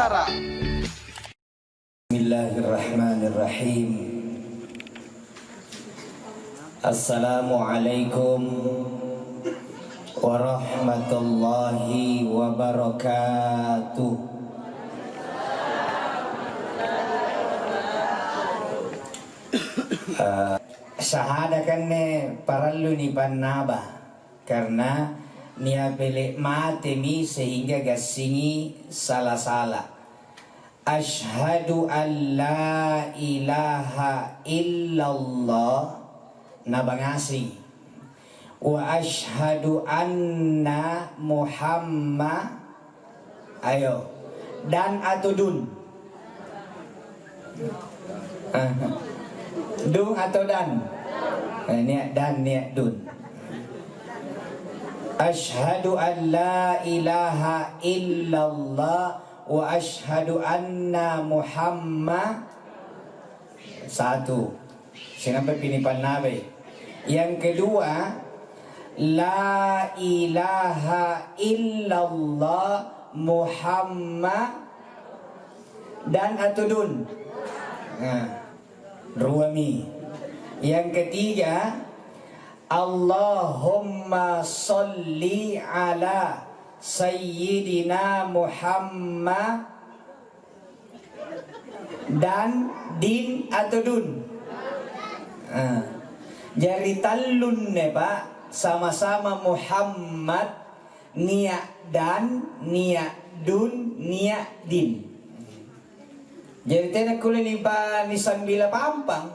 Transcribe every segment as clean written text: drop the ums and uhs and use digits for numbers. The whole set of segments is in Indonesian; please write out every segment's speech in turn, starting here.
Nusantara. Bismillahirrahmanirrahim. Assalamualaikum warahmatullahi wabarakatuh. Syahada kanne parallu ni pannaba karena nia pele matemi sehingga gasingi salah-salah. Ashhadu an la ilaha illallah nabangasi wa ashhadu anna Muhammad ayo dan atau dun dung atau dan niat dan niat dun. Ashhadu an la ilaha illallah wa ashhadu anna Muhammad. Satu, sinampai pinipan nabi. Yang kedua, la ilaha illallah Muhammad dan atudun. Ruami. Yang ketiga, Allahumma salli ala Sayyidina Muhammad dan din atau dun. Jari talun ne pak, sama-sama Muhammad, niat dan, niat dun, niat din. Jadi tenak kuliah ni pak nisan bila pampang.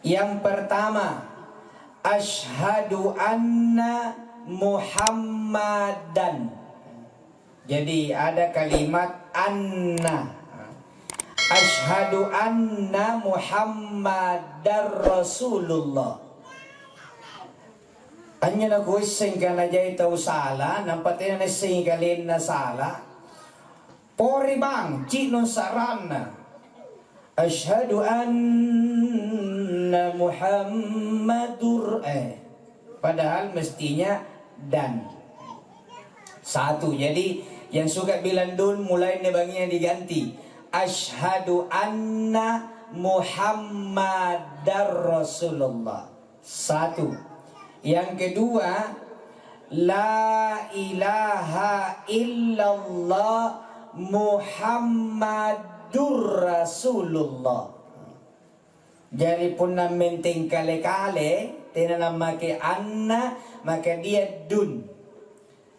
Yang pertama, asyhadu anna Muhammadan. Jadi ada kalimat anna. Asyhadu anna Muhammadar Rasulullah. Anya na ko singkan na jay tau sala, nampatin na singkalin na sala. Pori bang, cinon sarana. Asyhadu anna Muhammadur padahal mestinya dan. Satu, jadi yang suka bilang dun mulai nebangnya diganti. Asyhadu anna Muhammadar Rasulullah. Satu. Yang kedua, la ilaha illallah Muhammadur Rasulullah. Jadi pun na menteng kale-kale tinanam make anna maka dia dun.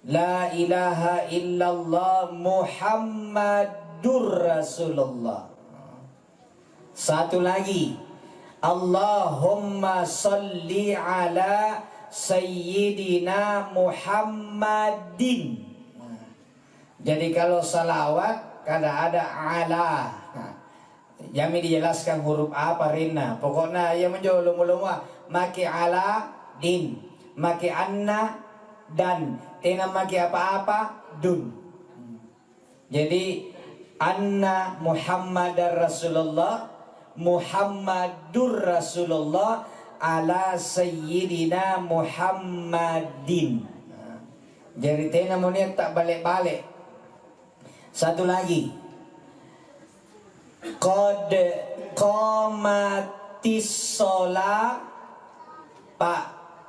La ilaha illallah Muhammadur Rasulullah. Satu lagi, Allahumma salli ala Sayyidina Muhammadin. Jadi kalau salawat kada ada ala. Jami dijelaskan huruf apa rina. Pokoknya yang menjauh lumu-lumu maki ala din, maki anna dan, tena maki apa-apa dun. Jadi anna Muhammadar Rasulullah, Muhammadur Rasulullah ala Sayyidina Muhammadin. Jadi tena mau niat tak balik-balik. Satu lagi, qad qamatis sholah. Pak,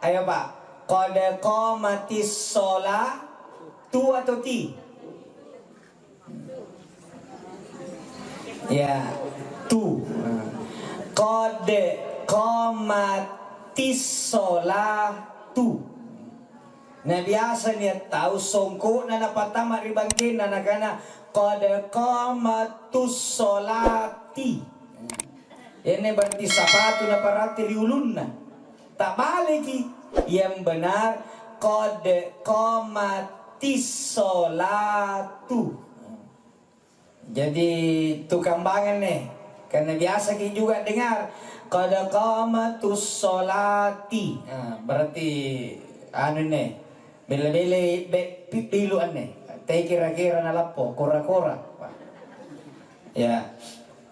ayo pak, qad qamatis sholah. Tu atau ti? Ya, tu. Qad qamatis sholah tu. Nah biasa niat tahu songko na napatama ribangkin na nakana qad qamatus sholati. Ini berarti sapatu na parati riulun na. Tak balik yang benar qad qamatis sholatu. Jadi tukang bangan nih. Karena biasa kita juga dengar qad qamatus sholati. Berarti anu nih. Bela-bela piluan nih. Teh kira-kira nalapo, kora-kora. Ya.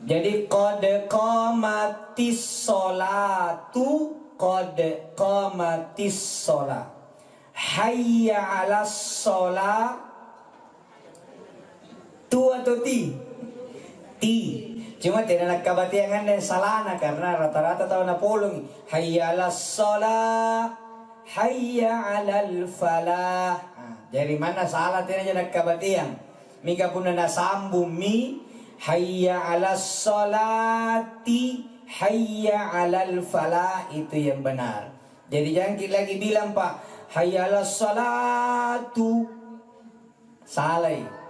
Jadi qad qamatis sholatu, qad qamatis sholat. Hayya 'alas sholat. Tu atau ti? Ti. Cuma tidak nak kabatiangan dan salana karena rata-rata tahu na polong. Hayya alas salah, hayya alal falah. Dari mana salah tidak nak kabatiang? Mika pun na sambung mi hayya alas salati, hayya alal falah, itu yang benar. Jadi jangan kita lagi bilang Pak hayya alas salatu, salah.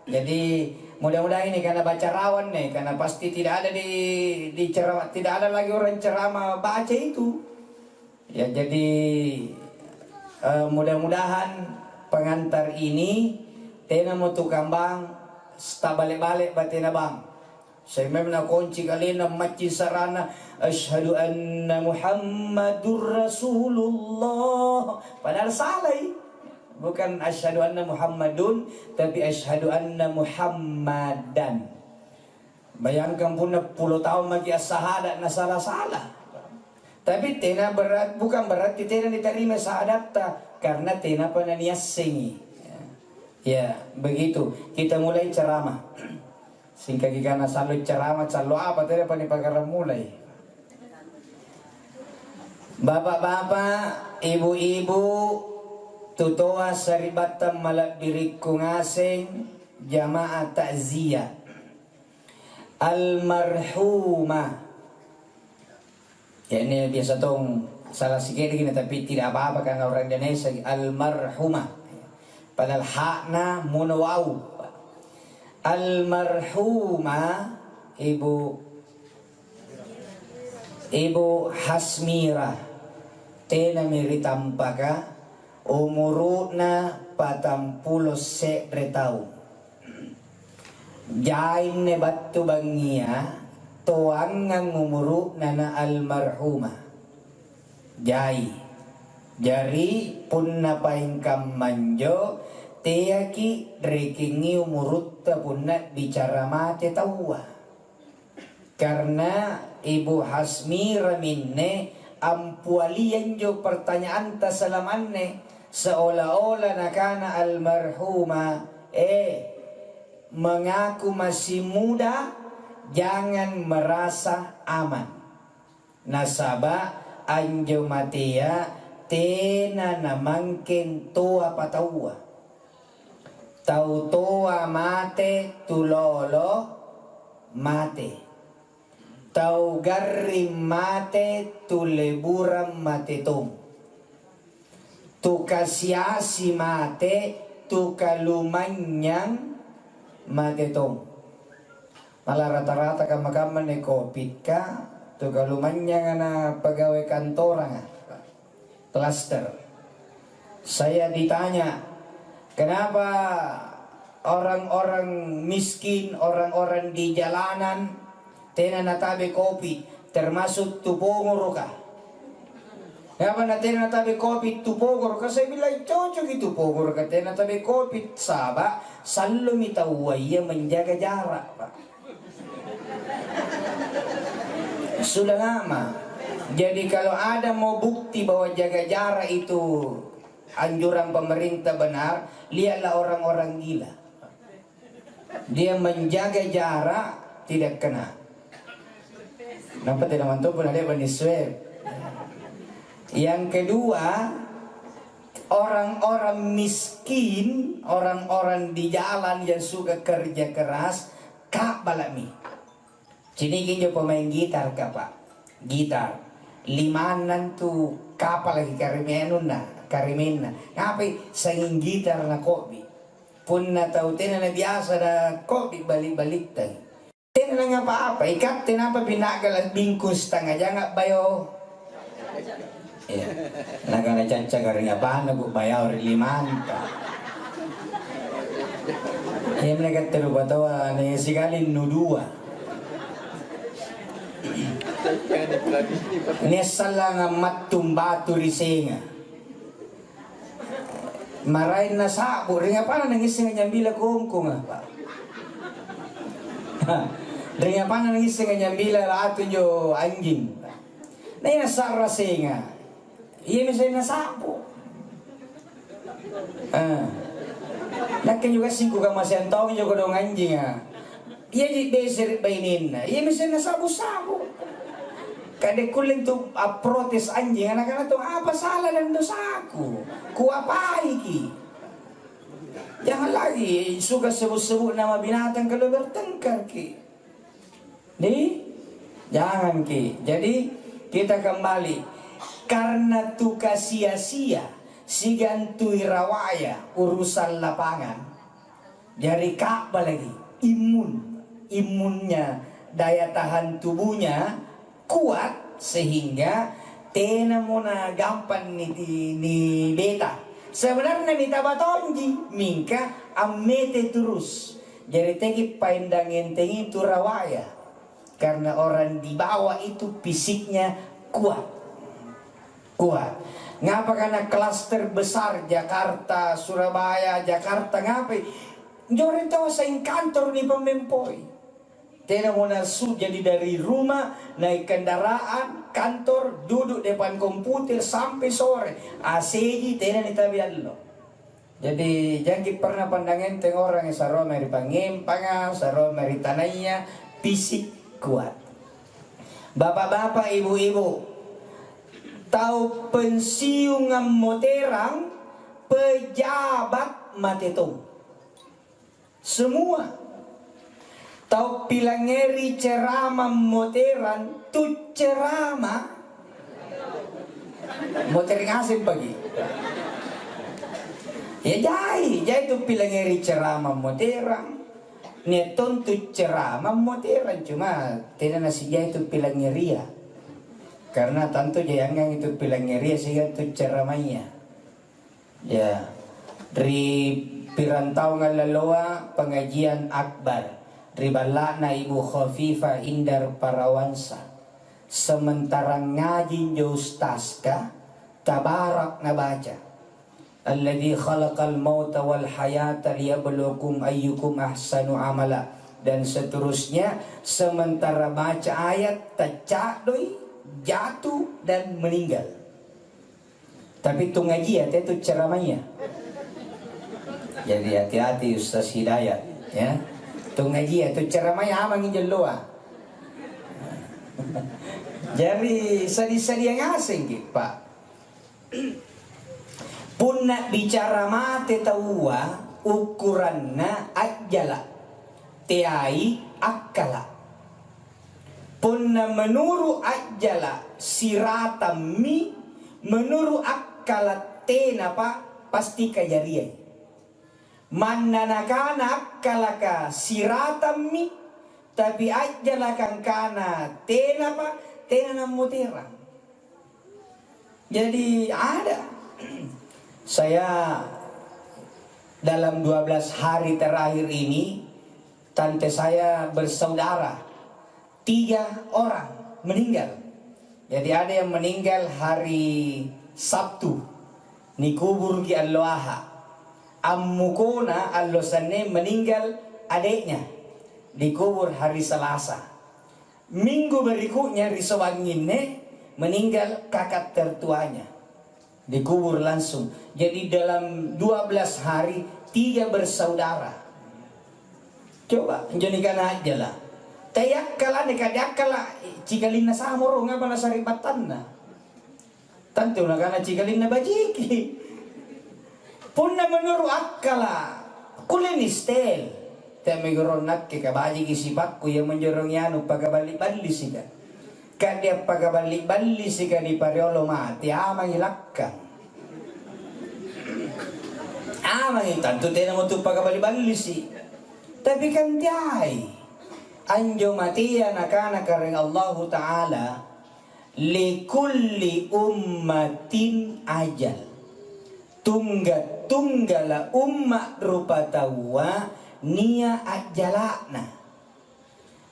Jadi mudah-mudahan ini karena baca rawan nih, karena pasti tidak ada di ceramah, tidak ada lagi orang ceramah baca itu. Ya jadi mudah-mudahan pengantar ini tena mau tukang bang, sta balik-balik batina bang. Saya memang kunci kalian maci sarana asyhadu anna Muhammadur Rasulullah. Padahal salah. Bukan asyhadu anna Muhammadun, tapi asyhadu anna Muhammadan. Bayangkan pun 10 tahun lagi as-sahadat na salah-salah. Tapi tena berat, bukan berarti tena diterima sahadat karena tena pananiasingi. Ya, begitu. Kita mulai ceramah. Singkagi kana selalu ceramah, selalu apa tena panipagara mulai. Bapak-bapak, ibu-ibu, tutoa saribatan malak diriku ngasing jamaah takziah almarhumah. Ya ini biasa tong salah sikit gini tapi tidak apa-apa karena orang Indonesia almarhumah. Padahal hakna munawau. Almarhumah ibu Hasmira tena miritampaka umuruna 40 tahun. Jain ne batu bangia toangang umuruna na almarhumah. Jai jari punna paingkam manjo teaki rekingi umurutta punna bicara mate tawa. Karena ibu Hasmira minne ampualian jo pertanyaan tasalamanne seolah-olah nakana almarhumah mengaku masih muda, jangan merasa aman. Nasaba anjo matia tena namangkin toa patawa. Tau toa mate tulolo mate. Tau garim mate tuleburam mate tong. Tu kasiasi mate tu kalumanyang mate tong. Malah rata-rata kama-kama ni COVID ka tu kalumanyang na pegawai kantoran cluster. Saya ditanya kenapa orang-orang miskin, orang-orang di jalanan tena natabe kopi termasuk tupongoro ka. Kenapa na tena natabe kopi tupongoro ka? Saya bilang cocok itu pongoro ka tena natabe kopi saba selalu mitawaya menjaga jarak Pak. Sudah lama. Jadi kalau ada mau bukti bahwa jaga jarak itu anjuran pemerintah benar, lihatlah orang-orang gila. Dia menjaga jarak tidak kena. Nampak tidak mantu pun ada swab. Yang kedua, orang-orang miskin, orang-orang di jalan yang suka kerja keras, kak balami. Sini kinjo pemain gitar kak Pak, gitar. Limanan tu kapal lagi karimena. Ngapain sanging gitar na kopi. Pun na tahu tena na biasa na kopi balik-balik tay. Tena na nga apa-apa, ikat tena pa pinagalan bingkus tanga jangan bayo. Iya, nagana canca garing apa na bu bayaw limanta. Iya mereka terubatawa na sigalin nudua. Nesala nga matumbatu risenga. Marain na sabo ringa pa na nangising nga nyambila kongkong Pak. Ringa pa na nangising nga nyambila lahat nyo anjing. Na inasara senga. Iya misalnya na sabo. Nakin juga singko ka masih tahu juga dong anjing ha. Iya di beser bainin na. Iya mesti nasabu-sabu. Kade kuling tu protes anjing anak-anak tu apa salah dan dosaku? Ku apa iki? Jangan lagi suka sebut-sebut nama binatang kalau bertengkar ki. Nih, jangan ki. Jadi kita kembali karena tu sia-sia si gantui rawaya urusan lapangan. Jadi Ka'bah lagi imunnya daya tahan tubuhnya kuat sehingga tena mona gampang ni beta. Sebenarnya minta batonji mingka amete terus. Jadi tegi pandangin tengi tu rawaya. Karena orang di bawah itu fisiknya kuat. Ngapa karena klaster besar Jakarta, Surabaya, Jakarta ngapain? Jorin tahu saing kantor di pemempoi. Tena mau nasu jadi dari rumah naik kendaraan kantor duduk depan komputer sampai sore. ACG tena nitabiallo. Jadi jangan pernah pandangan teng orang yang saroma di pangempanga, saroma di tanahnya fisik kuat. Bapak-bapak, ibu-ibu, tahu pensiungan moterang pejabat matetung. Semua tahu pilangeri ceramah moteran tu ceramah moter ngasih pagi. Ya jai tu pilangeri ceramah moteran. Neton tu ceramah moteran cuma tidak nasi jai tu pilangeria. Karena tentu jangan itu pilangeria sehingga tu ceramahnya. Ya dari pirantau ngalaloa pengajian akbar. Ribalana Ibu Khafifah Indar Parawansa. Sementara ngaji Ustazka tabarak na baca. Alladzi khalaqal mauta wal hayata liyabluwakum ayyukum ahsanu amala. Dan seterusnya sementara baca ayat tacadoi jatuh dan meninggal. Tapi itu ngaji ya itu ceramahnya. Jadi hati-hati Ustaz Hidayat ya. Itu ngaji ya, itu ceramahnya amang injeloa. Jadi sadi-sadi yang asing gitu Pak. Punna bicara mate tawa ukuranna ajala tiai akala. Punna menuru ajala siratam mi menuru akala tena Pak pasti kajarian. Mananakana kalaka siratammi tapi ajalakan kana tena pa tena namutirang. Jadi ada saya dalam 12 hari terakhir ini tante saya bersaudara 3 orang meninggal. Jadi ada yang meninggal hari Sabtu nikubur ki Allaha. Ammukona allosane meninggal adiknya dikubur hari Selasa. Minggu berikutnya risowanginne meninggal kakak tertuanya dikubur langsung. Jadi dalam 12 hari 3 bersaudara. Coba jadikan aja lah. Tayakkala nekadakala cikalina samoro ngapa nasaripatanna. Tantu nakana cikalina bajiki. Punna menuru akkala kulinistel temegoro nakke kabaji kisibakku yang menjorong yanu pagabalik-balik sika kan dia pagabalik-balik sika di pariolo mati amang ilakka amang tantu tena mo tu pagabalik-balik si tapi kan tiai anjo matiya nakana kareng Allah Ta'ala likulli ummatin ajal tunggala umma rupa tawa nia ajalana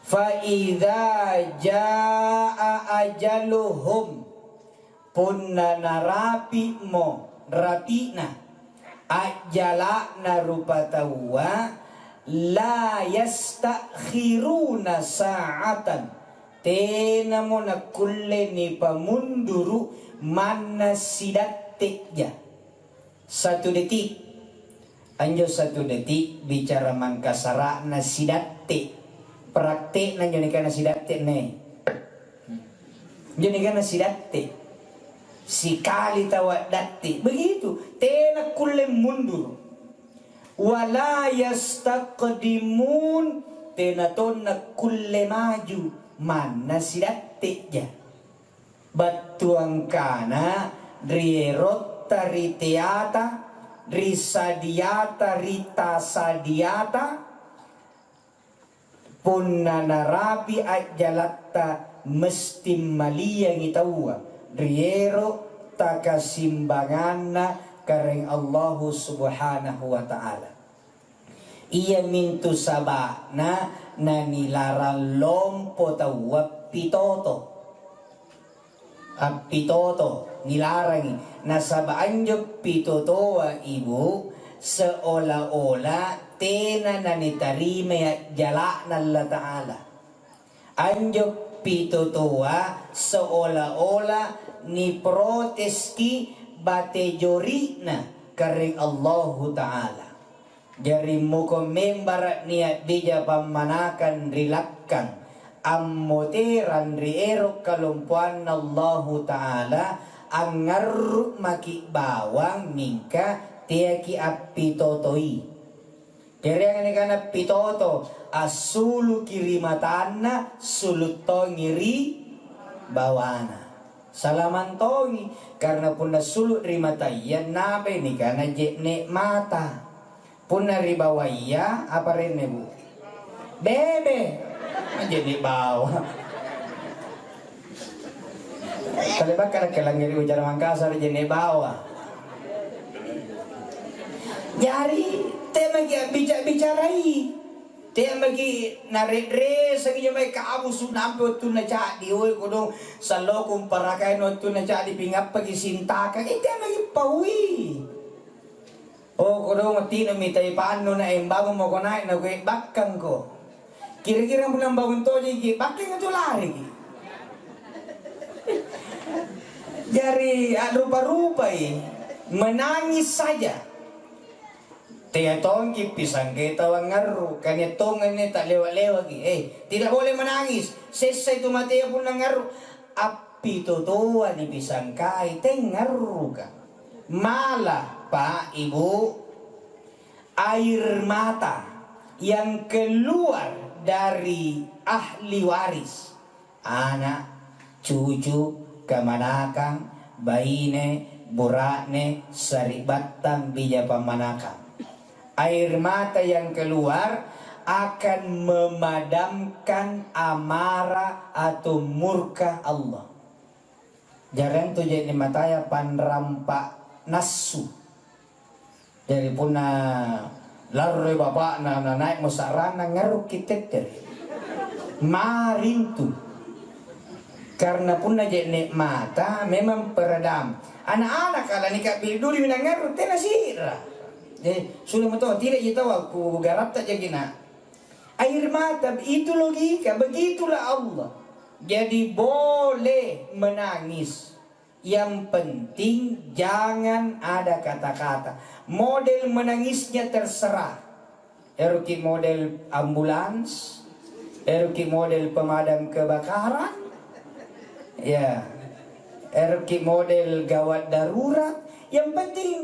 fa idza jaa ajaluhum punna narapi mo rapina ajalana rupa tawa la yastakhiruna sa'atan tena mo na kulle ni pamunduru mana sidatte ja 1 detik Anjo 1 detik bicara mangkasara na sidatte. Praktik na yun ka na sidatte ne. Yun ka na sidatte. Sikali tawa datti. Begitu. Tena kulle mundur. Wala yastaqdimun. Tena ton na kulle maju. Mana sidatte ja. Batuang kana rierotta riteata risadiata rita sadiata punna narabi ajalatta mesti malia ngitawa riero takasimbanganna kareng Allah subhanahu wa ta'ala. Ia mintu sabana na nilarang lompo tawa pitoto. Pitoto nilarangi nasabaan jo pitotoa ibu seolah-olah tena nanitarime at jala na Allah Ta'ala. Anjo pitotoa seolah-olah ni proteski batejori na kareng Allah Ta'ala. Jari muko membarat niat bija pamanakan rilakkan ammoteran riero kalumpuan Allah Ta'ala angaruk maki bawang mingka tiaki api totoi. Jadi yang ini karena pitoto asulu kiri matana sulut ngiri bawana. Salaman tongi karena puna sulut rimataya nabe ini karena jekne mata. Puna ribawaya apa rene bu? Bebe. Jadi bawah. Kalau bakal kelangir ujar Mangkasar jadi bawah. Jadi tema bicarai. Tema ki naredre sagi jamai kamu sunampe tu na jadi oi kodong salokum parakai no tu na jadi pingap pagi sintaka tema ki paui. Oh kodong mati na mitai pano na embango mo konai na gue bakang ko. Kira-kira bulan bangun toja iki, pakai itu lari iki. Jari rupa-rupa menangis saja. Tiga tongki pisang kita wangaru, kanya tongan ini tak lewat-lewat iki. Tidak boleh menangis. Selesai itu mati pun ngaru. Api totoa di pisang kai tengaru ka. Malah Pak Ibu air mata yang keluar dari ahli waris, anak, cucu, kemanakang, baine, burakne, saribatan, bija pamanakang. Air mata yang keluar akan memadamkan amarah atau murka Allah. Jarang tu jadi matanya panrampak nasu. Jadi punah larre bapak na naik musarana ngaruk kita dari marintu karena pun aja mata memang peredam anak-anak kalau nikah pilih dulu minang ngaruk tena sirah jadi sudah tahu tidak kita aku garap tak jadi nak air mata itu logika begitulah Allah jadi boleh menangis yang penting jangan ada kata-kata. Model menangisnya terserah. Eruki model ambulans, eruki model pemadam kebakaran, ya, eruki model gawat darurat. Yang penting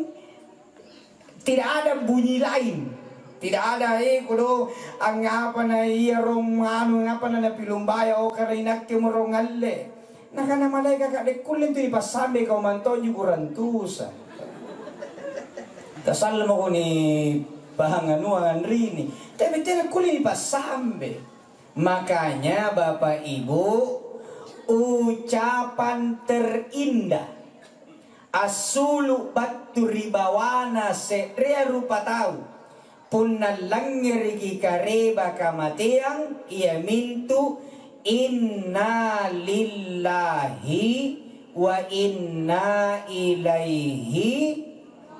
tidak ada bunyi lain. Tidak ada kudo ang apa na iya rong anu apa na pilumbaya o karinak kemorongalle. Nakana malaika kak dekulin tu ipasambe kau mantonyo kurantusa. Kasal mo ko ni pahanganuan rini. Tapi tidak kulin ipasambe. Makanya Bapak Ibu ucapan terindah asulu batu ribawana setrea rupa tahu punna langirigi kareba kamatiang ia mintu inna lillahi wa inna ilaihi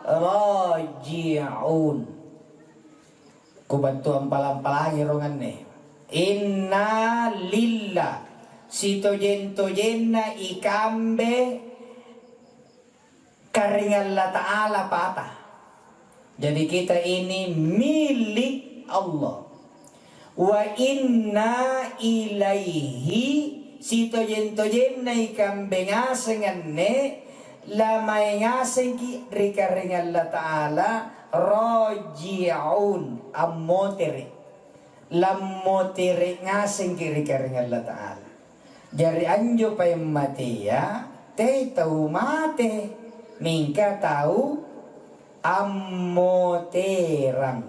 raji'un. Kubantu ang palang-palangi rongan inna lillah si tojen na ikambe karing Allah Ta'ala patah Jadi kita ini milik Allah. Wa inna ilaihi sitojen-tojen na ikambengasengan ne lamay ngaseng ki rikaring Allah Ta'ala raji'un ammotere lammotere ngaseng ki rikaring Allah Ta'ala. Jari anjo pa yung matia te tau mate mingka tau ammoterang.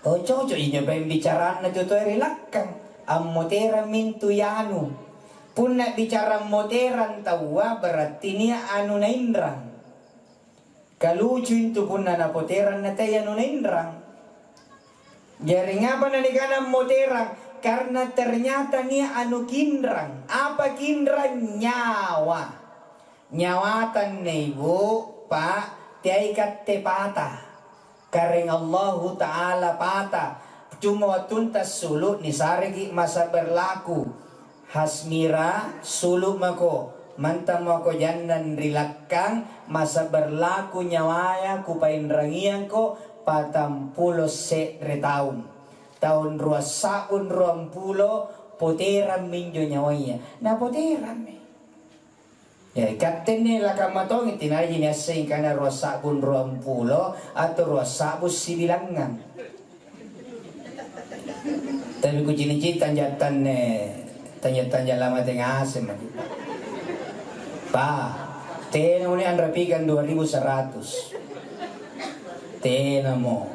Oh cocok inyo pa yung bicaraan na tuto rilakang ammoterang mintuyanu. Punna bicara moteran tawa berarti niya anu na indrang. Kalucu itu punna na poteran na tayo anu na indrang. Jadi ngapa na nikanang moteran? Karena ternyata niya anu kindrang. Apa kindrang? Nyawa. Nyawatan na ibu pak tiay katte pata. Kareng Allahu Ta'ala pata. Cuma watuntas sulut ni sarigi masa berlaku. Hasmira suluk mako mantam mako jandan rilakang masa berlaku nyawaya kupain rangian ko 40 tahun ruasaun 20 poteran minjo nyawanya na poteran me ya kapten ni lakamatong itinari niya sing kana ruasaun 20 atau ruasabus sibilangan tapi ku cini-cini tanjatan tanya-tanya lama tengah asem pa tena mo ni ang rapikan 2,100 tena mo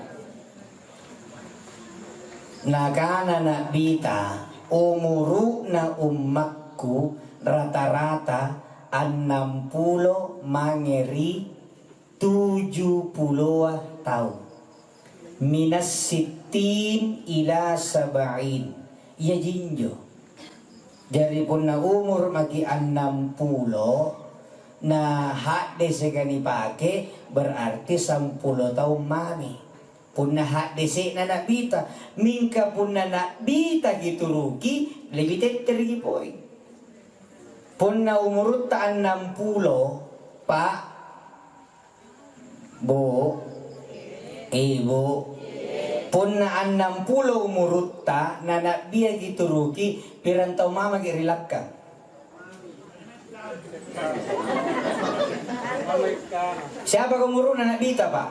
nakana na bita umuru na umakku rata-rata 60 mangeri 70 tahun minas sitin ila sabain iya jinjo. Jadi pun na umur maki 60 na hak dese gani pake berarti 10 tahun mami. Pun na hak dese na nabita mingka pun na nabita gitu ruki lebih teter gipoy. Pun na umur ta 60 pak bu ibu pun na 60 umurutta na biya gitu ruki pirantau mama girilakkan. Siapa umur na nabita pak?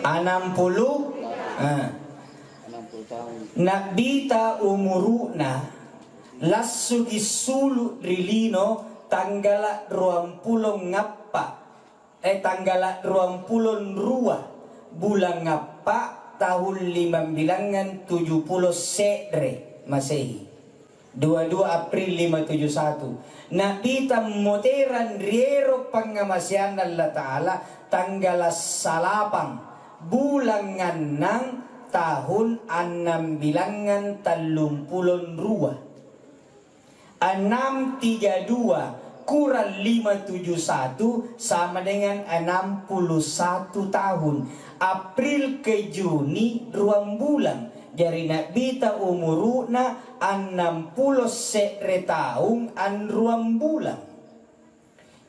60 nabita umuruna lasu gisulu rilino tanggala 20 ngappa tanggala 22 bulan ngappa tahun 5 bilangan 70 sedre Masehi 22 April 571 nabita moteran riero pangamasian Allah Ta'ala tanggal salapang bulangan ng tahun 6 bilangan 32 632 kurang 571 sama dengan 61 tahun April ke Juni 2 bulan. Jadi nabita umuruna 60 tahun an 2 bulan.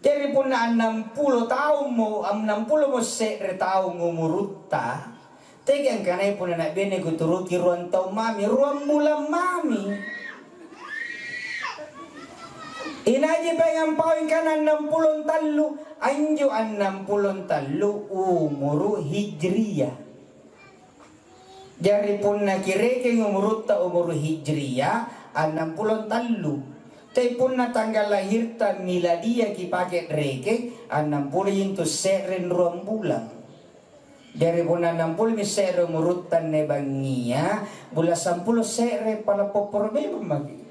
Jadi pun 60 tahun mo 60 mo tahun umurutta. Tegang kanay pun na bene kuturuki ruang tahun mami 2 bulan mami. Inaji pengen pawin kan 60 talu anjo 60 talu umuru hijriyah. Jari pun nakireke umurut ta umuru hijriyah 60 talu. Tapi pun na tanggal lahir ta miladia ki pakai reke 60 into seren 2 bulan. Jari pun 60 mi sere umurut ta nebangia bulan 10 sere pala popor bebam magi.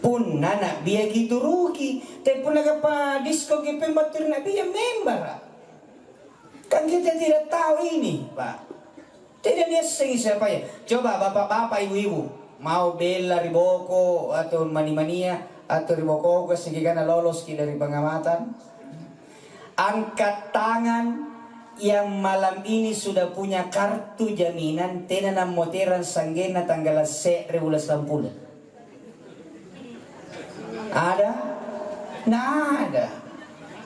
Pun nak biar gitu rugi, tapi pun apa disko kita pembatur nak biar member. Kan kita tidak tahu ini, Pak. Tidak lihat siapa ya. Coba bapak-bapak, ibu-ibu mau bela riboko atau mani-mania atau riboko kesegikan lolos dari pengamatan. Angkat tangan yang malam ini sudah punya kartu jaminan tenan moteran sanggena tanggal 2010. Ada? Nah ada.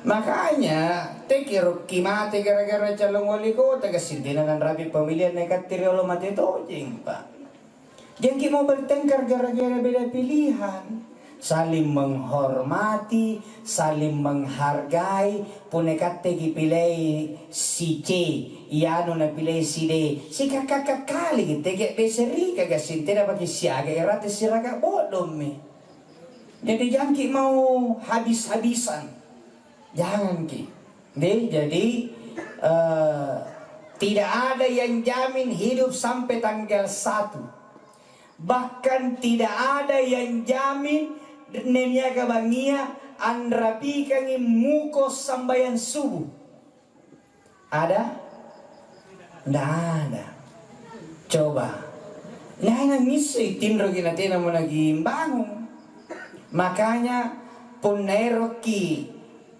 Makanya tekiro kimate gara-gara calon wali kota kasintinan ng rabi pamilya na katirolo matitojing pa. Diyan ki mau bertengkar gara-gara beda pilihan. Saling menghormati, saling menghargai, punekate gipilay si C, iano na pilay si D. Si kakakakali kita kayak beseri kagak sintena bagi siaga erate siraga bodom me. Jadi jangan ki mau habis-habisan, jangan ki. Jadi tidak ada yang jamin hidup sampai tanggal 1. Bahkan tidak ada yang jamin nenya kabangia andrapi kangi muko sambayan subuh. Ada? Tidak ada. Coba. Nah ngisi tinro kinatina mo naging bangun. Makanya puneroki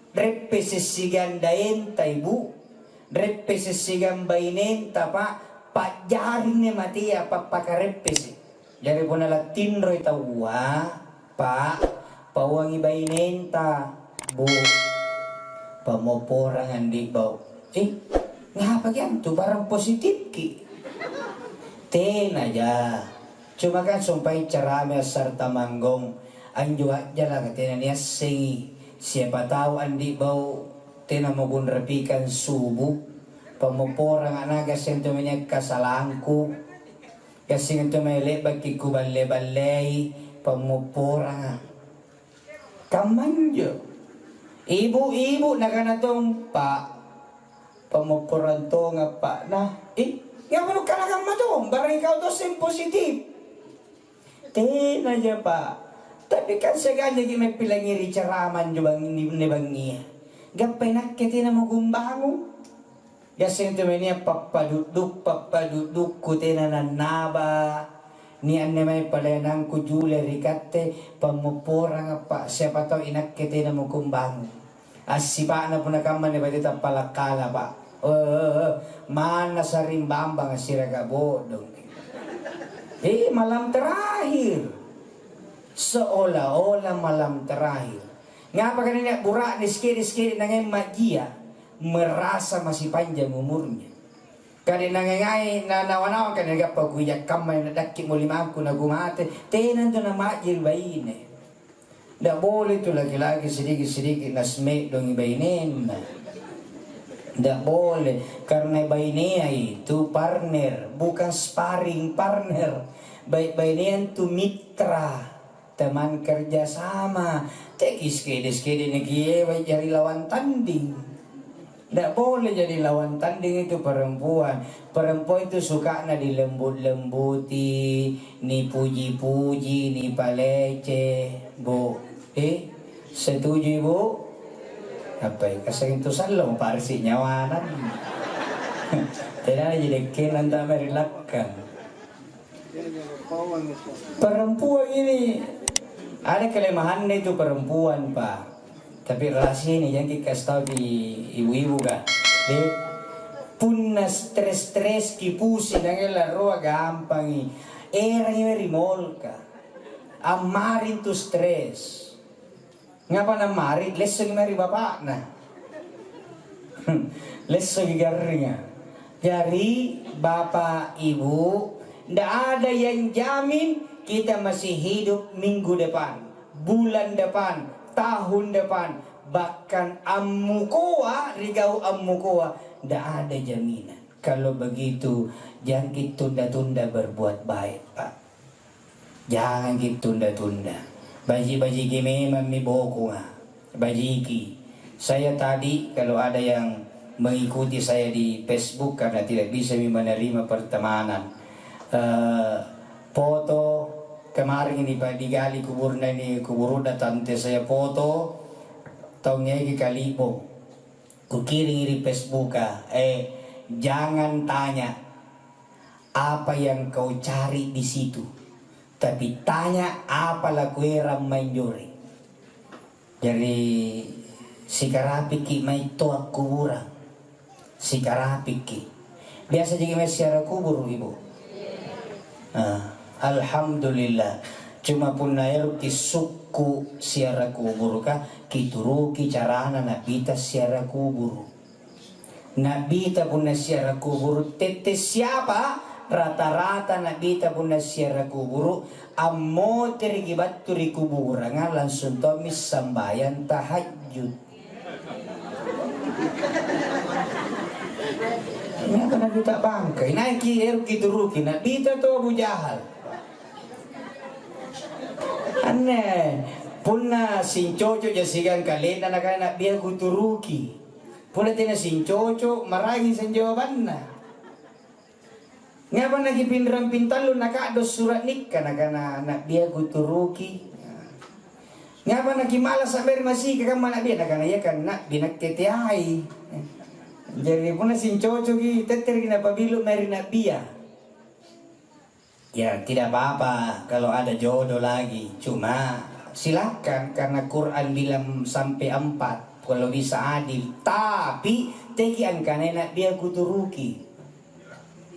repesesigan daenta ibu, repesesigan bainenta pak jaring ne mati apa pakarepesi. Jadi pun ala tinro itawa pak pawangi bainenta bu pamoporangan di bau. Ngapa kan tu barang positif ki? Ten aja. Cuma kan sumpah caranya serta manggong anjo aja lah katanya niya siapa tahu andi bau tena mogun rapikan subuh pamoporang anaga sento menya kasalangku kasi ngento may lebag kikuballe-balle pamoporang kamanjo ibu-ibu na kanatong pamoporang to nga pa na nga manong kalagang matong barang ikaw to sim positif tena dyan pa. Tapi kan segala may pilangiri caraman jubang ni bangia. Gapay nakiti na mo gumbango. Kasi ito may niya papaduduk kutina na naba. Niyan na may palanang kujule rikate pamupura nga pa. Siya pa to inakiti na mo gumbango. Asipa na po nakaman ni batita palakala pa. Mana sa rimbamba nga siragabodong. Malam terakhir. Seolah-olah malam terakhir. Ngapa kanina burak diskiri na ngayon magia merasa masih panjang umurnya. Kanina ngay na nawan-nawan kanina pagkuyak kamay na dakik mo limangku na gumate. Tenan to na majil baine. Nggak boleh tu lagi-lagi sedikit-sedikit na smek dong ibainin. Nggak boleh karena baine itu partner bukan sparring partner. Baine itu mitra. Teman kerja sama, tekis kede negiye jadi lawan tanding. Tidak boleh jadi lawan tanding itu perempuan. Perempuan itu suka na dilembut-lembuti, ni puji-puji, ni palece, bu. Setuju ibu? Apa ya? Kasih itu salam parsi nyawanan. Tidak jadi kenan tak merilakkan. Perempuan ini ada kelemahan itu perempuan pak. Tapi rahasia ini yang kita kasih tahu di ibu-ibu kan. Punna stres kipusi nangela roa gampang. Era yang rimolka. Amarin tu stres. Ngapa namarin? Leso gimari bapak na. Leso gigarnya. Jadi bapak ibu ndak ada yang jamin kita masih hidup minggu depan, bulan depan, tahun depan, bahkan ammukoa, rigau ammukoa, ndak ada jaminan. Kalau begitu, jangan kita tunda-tunda berbuat baik, Pak. Jangan kita tunda-tunda. Baji-baji gini mami boko nga. Bajiki. Saya tadi kalau ada yang mengikuti saya di Facebook karena tidak bisa menerima pertemanan. Foto kemarin ini Pak digali kuburnya ini kuburuda tante saya foto tahunnya ini kalibo kukiring di Facebook jangan tanya apa yang kau cari di situ tapi tanya apa lakueram manjuri. Jadi sikarapiki may toak kuburan sikarapiki biasa juga may siara kubur ibu. Alhamdulillah cuma pun naero ki suku siara kubur ka kituruki carana napita siara kubur Nabita pun na siara kubur. Tete siapa? Rata-rata nabita pun na siara kubur. Ammo terigibat turi kuburan nga langsung tomis sambayan tahajud. Nga ka nabita bangkay. Naiki ero kituruki. Nabita to Abu Jahal. Ane, puna sincoco jasigan kalenda na kaya biya kuturuki. Puna tina sincoco maragi sa jawaban na. Nga ba nagipinrang pintalo nakados surat nikah na kana biya kuturuki. Nga ba nagimalas sa bermasi ka man biya na kana ya kan na binagketihay. Jadi puna sincoco ki teter na pabilo meri na biya. Ya tidak apa-apa kalau ada jodoh lagi. Cuma silakan karena Quran bilang sampai 4 kalau bisa adil. Tapi tekian kanena dia kuturuki.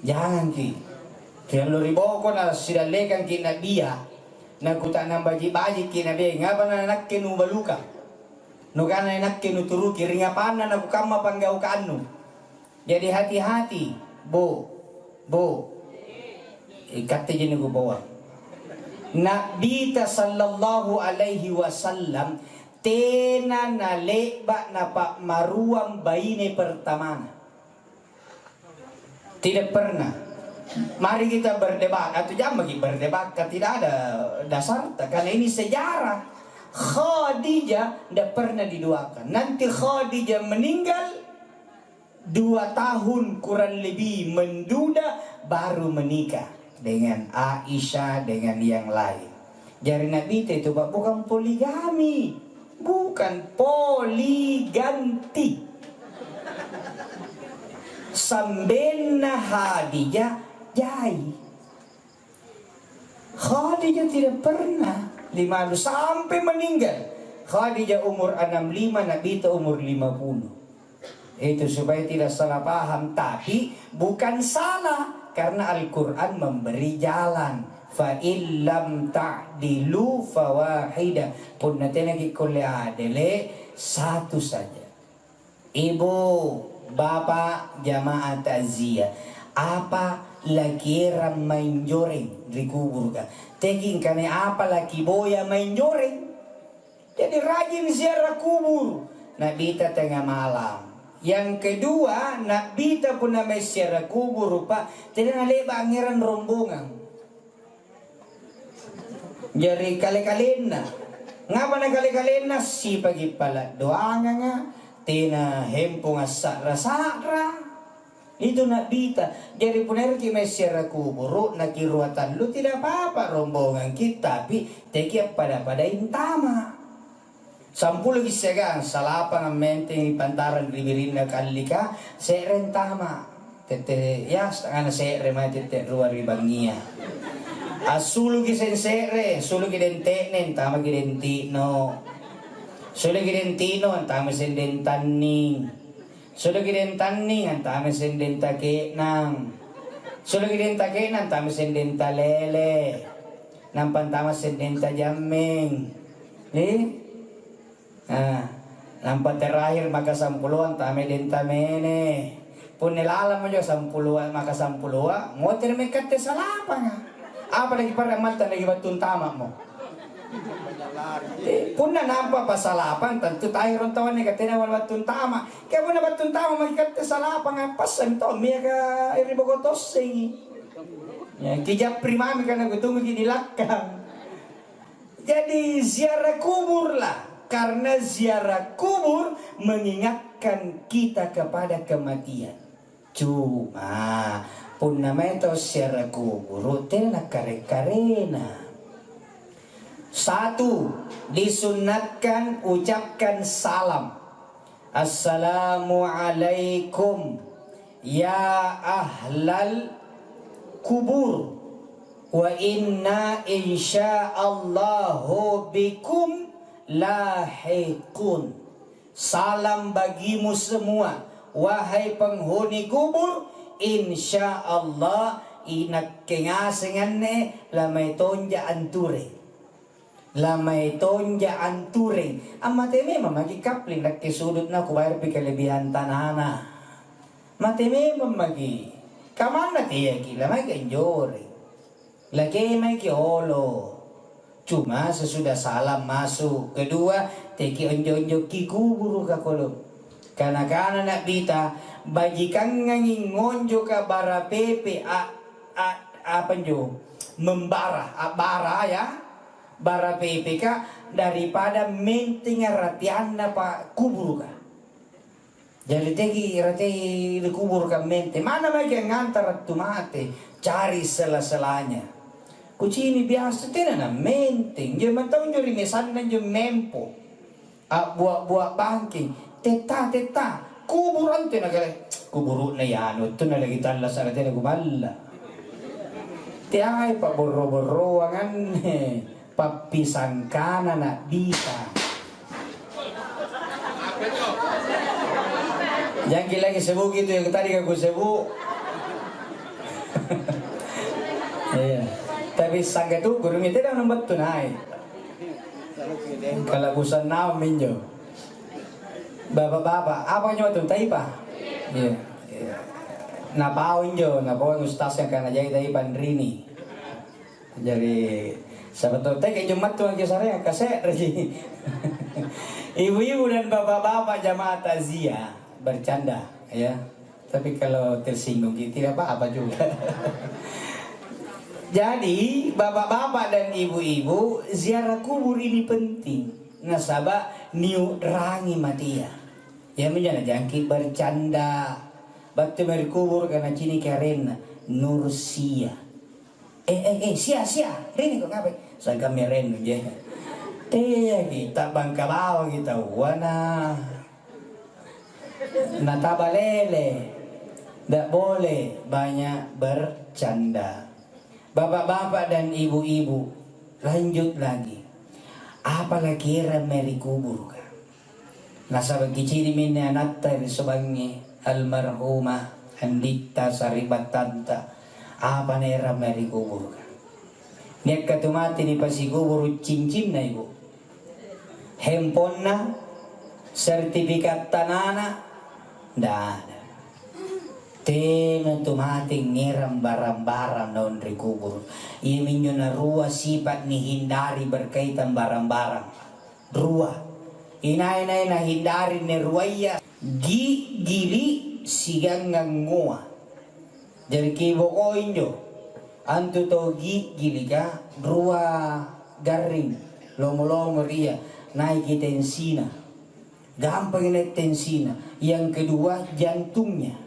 Jangan ki. Kian lo riboko na sidalekan ki na dia. Na kuta nang baji-baji ki na dia. Nga ba na nakke nu baluka. No kana nakke nu turuki ringa pana na kukama panggau kanu. Jadi hati-hati. Bo. Ikati jini ko bawa. Nabi ta sallallahu alaihi wasallam tena na leba na pak maruang bayi pertama. Tidak pernah. Mari kita berdebat atau jangan bagi berdebat tidak ada dasar karena ini sejarah. Khadijah tidak pernah diduakan. Nanti Khadijah meninggal 2 tahun kurang lebih menduda baru menikah dengan Aisyah dengan yang lain. Jadi Nabi itu bukan poligami, bukan poliganti. Sambenna Khadijah jai. Khadijah tidak pernah dimalu sampai meninggal. Khadijah umur 65, Nabi itu umur 50. Itu supaya tidak salah paham, tapi bukan salah. Karena Al-Quran memberi jalan. Fa illam ta'dilu fawahida. Pun nanti lagi kule adele satu saja. Ibu, bapak, jamaah takziah. Apa lagi ram main joreng di kubur ka? Teking kane apa lagi boya main joreng. Jadi rajin ziarah kubur. Nabita tengah malam. Yang kedua, Nabita pun namanya ziarah kubur pak. Tidak naleba angiran rombongan. Jadi kali-kalina. Ngapa na kali-kalina si pagi pala doanga nga. Tina hempong asara-sara. Itu Nabita. Jadi puner ki may ziarah kubur. Nakiruatan lu tidak apa-apa rombongan kita. Tapi teki pada intama. Sampul lagi segang salapang ang menteng pantaran ribirin na kalika seren tama tete ya setengah sere ma tete ruar ribangia asulu ki sere sulu ki dentenen tama ki dentino sulu ki dentino tama sen dentanning sulu ki dentanning tama sen dentake nang sulu ki dentake nang tama sen dentalele nampan tama sen dentajameng nampak terakhir maka sampuluan tame den tamene pun nilala mo jo sampuluan maka sampuluan mo termekat te salapang apa lagi para mata lagi batun tama mo pun na nampak pasalapan tentu tayo ron tawan ni katina wal batun tama kaya mo na batun tama magikat te salapang pasan to miya ka iribogotos sing kijap primami ka nagutungo kinilakang. Jadi ziarah kubur lah. Karena ziarah kubur mengingatkan kita kepada kematian. Cuma pun namanya ziarah kubur tidak kare-karena. 1. Disunatkan ucapkan salam. Assalamualaikum ya ahlal kubur. Wa inna insya'allahu bikum lahiqun. Salam bagimu semua wahai penghuni kubur, insyaallah inak kengasenganne lamay tonja anture amma teme mamagi kapling nak kesudut na kubayar pi kelebihan tanana Mati memang magi. Kamana tiya gila mai kenjori. Lagi mai ki holo. Cuma sesudah salam masuk. Kedua, teki onjo-onjo ki kuburu ka kolo. Karena nak bita bajikan ngangin ngonjo ka bara pepe apa jo membara bara ya bara pepe ka daripada menting ratianna pa kuburu ka. Jadi teki rati kubur ka mente mana mereka ngantar tu mate cari sela-selanya. Kucini biasa tidak na menting. Dia mentang juri mesan dan juri mempo. Buat banking. Teta kuburan tu na kale. Kuburu na yan. Ito na lagi tala sa natin na gumala. Tiay pa boro-boroangan. Papisang kana na bisa. Jangan lagi sebu gitu yang tadi aku sebu. Iya. Tapi sangga tu guru itu dah nampak tu naik. Kalau busan naw minjo. Bapak-bapak, apa nyo tu taipa? Iya. Napao injo, napao ustaz yang kana jadi taipa rini. Jadi sebetulnya kayak Jumat tu yang kisahnya kasih regi. Ibu-ibu dan bapak-bapak jamaah takziah bercanda ya, tapi kalau tersinggung gitu tidak apa-apa juga. Jadi bapak-bapak dan ibu-ibu ziarah kubur ini penting. Nasabah niu rangi matia ya menjana jangkit bercanda batu meri kubur karena cini karen nursia sia ini kok ngapain sangka meren je teh kita bangka bawa kita wana natabalele, tidak boleh banyak bercanda. Bapak-bapak dan ibu-ibu, lanjut lagi. Apalagi meri kubur kan? Nasabag kiciri minna anatta risobangi almarhumah Andita Saribatanta. Apa nera meri kubur kan? Niat katumati ni pasigubur cincin na ibu. Handphone na, sertifikat tanana. Dah, tena tumating ngiram barang-barang naon ri kubur. Ia minyo na ruwa sifat ni hindari berkaitan barang-barang. Ruwa. Inay-inay na hindari ni ruwaya. Gili sigang ngua. Jadi kibo ko inyo. Anto to gili ka. Ruwa garing. Lomo-lomo ria. Naik tensina. Gampang naik tensina. Yang kedua jantungnya.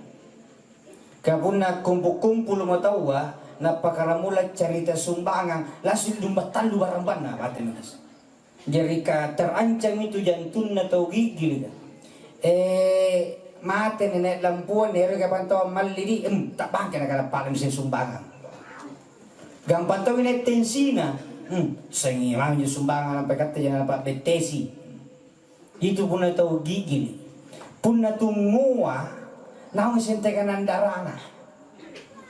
Kapuna kumpul-kumpul mo tawa napakaramulat cerita sumbangan langsung dumbatan lu barang-barang na batin mas. Jadi ka terancam itu jantung na tau gigil ka. Mate nenek lampuan nero kapan tau malidi tak bangke na kalapalan sa sumbangan. Gampang tau naik tensina. Sangi mang yung sumbangan sampai kata jangan apa betesi. Itu pun na tau gigil. Puna tungua naon sintekan andarana.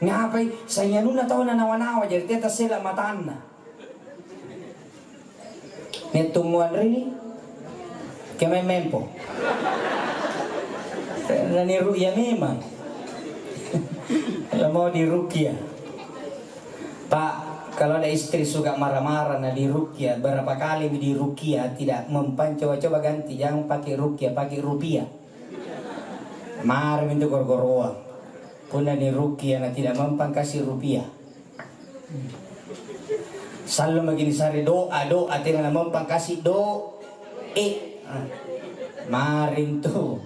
Ngapay saya nuna tahu na nawa-nawa jadi teta sila matana. Ni tunguan rini kemay mempo. Nani ruya memang. Kalau mau di rukia. Pak, kalau ada istri suka marah-marah na di rukia, berapa kali di rukia tidak mempan coba-coba ganti, jangan pakai rukia, pakai rupiah. Mari minta gor-goroa. Puna ni rukia na tidak mempan kasih rupiah. Selalu begini sari doa tidak mempan kasih Marin tu.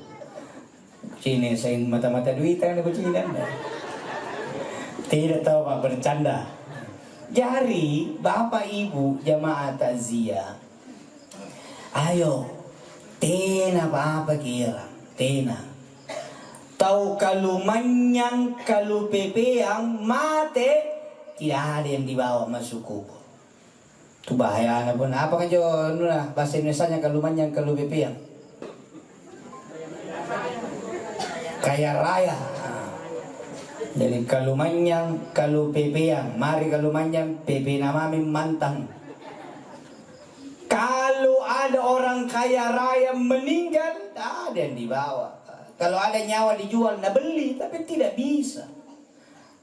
Sini saya mata-mata duitan aku cina. Tidak tahu apa bercanda. Jari bapak ibu jamaah takziah. Ayo, tena apa kira? Tena. Tahu kalau manyang, kalau pepe yang mate, tidak ada yang dibawa masuk kubur. Itu bahaya pun. Apa kan jo bahasa Indonesianya kalau manyang, kalau pepe yang kaya raya. Jadi kalau manyang, kalau pepe yang mari kalau manyang, pepe namanya mantang. Kalau ada orang kaya raya meninggal, tak ada yang dibawa. Kalau ada nyawa dijual, nah beli, tapi tidak bisa.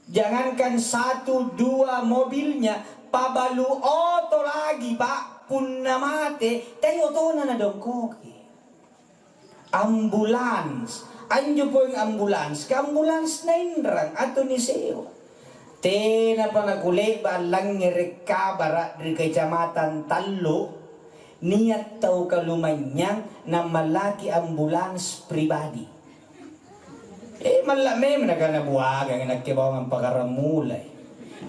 Jangankan 1, 2 mobilnya, pabalu oto lagi pak, punna mate, tayo otona na dongkoki. Ambulans, anjo po yung ambulans, ka-ambulans na indrang, ato ni Seo. Tena pa naguli ba lang ngirekabara di kecamatan Tallo, niat tau kalumanyang na malaki ambulans pribadi. Malame naganabuag ang nagkibaw ng pakaramulay.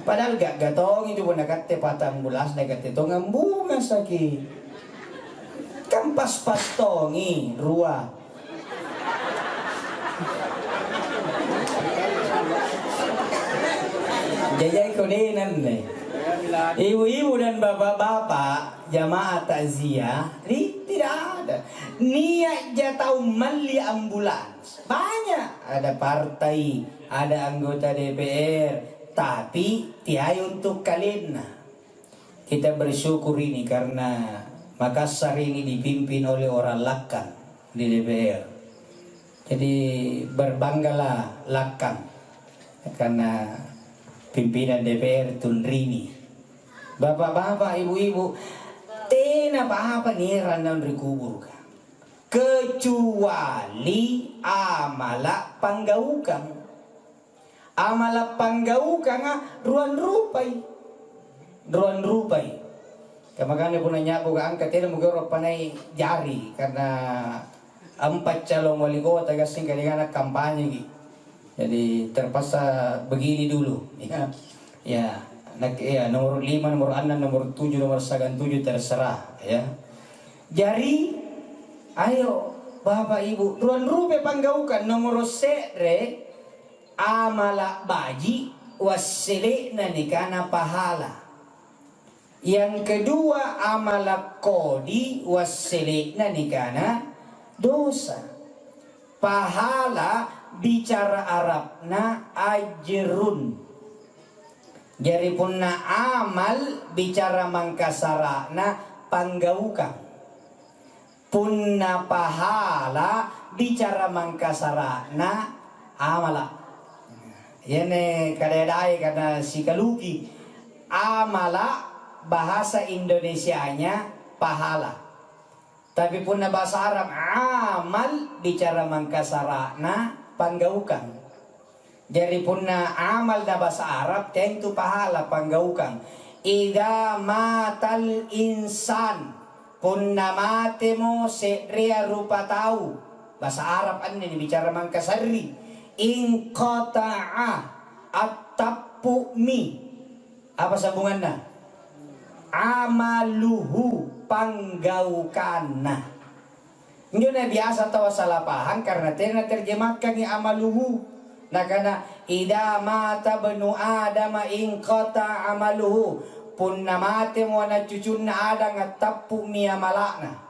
Padahal gatong ito po nagate pata ambulans nagatitong ang bunga saki. Kampas pastongi, ruwa. Jajay ko dinan eh. Ibu-ibu dan bapak-bapak jamaah takziah tidak ada. Niat dia tahu mali ambulans. Banyak. Ada partai, ada anggota DPR. Tapi tiada untuk kalian. Kita bersyukur ini karena Makassar ini dipimpin oleh orang Lakang di DPR. Jadi berbanggalah Lakang. Karena pimpinan DPR Tunrini. Bapak-bapak, ibu-ibu, tena apa nih randang dikubur kan? Kecuali amala panggaukan. Amala panggaukan ruan rupai. Ruan rupai. Kamakanya pun nanya buka angkat tidak mungkin panai jari karena 4 calon wali kota gasing kadang-kadang kampanye gitu. Jadi terpaksa begini dulu ya nomor 5, nomor 6, nomor 7, nomor 7 terserah ya. Jadi ayo bapak ibu ruan rupe panggaukan nomor sere amala baji wasile na nikana pahala. Yang kedua amala kodi wasile na nikana dosa. Pahala bicara Arabna ajrun. Jadi punna amal bicara mangkasarana panggaukan. Punna pahala bicara mangkasarana amala. Ini kadang-kadang karena si kaluki amala bahasa Indonesianya pahala. Tapi punna bahasa Arab amal bicara mangkasarana panggaukan. Jadi punna amal na bahasa Arab tentu pahala panggaukan. Ida matal insan punna mate mo sedria rupa tahu. Bahasa Arab ini dibicara mangkasari. In qata'a at-tapu mi. Apa sambungannya? Amaluhu panggaukanna. Ini na biasa tawa salah paham karena terjemahkan ni amaluhu. Nah karena ida mata benu adama in qata amaluhu punna mate mo na cucunna ada ngatapu mi amalakna.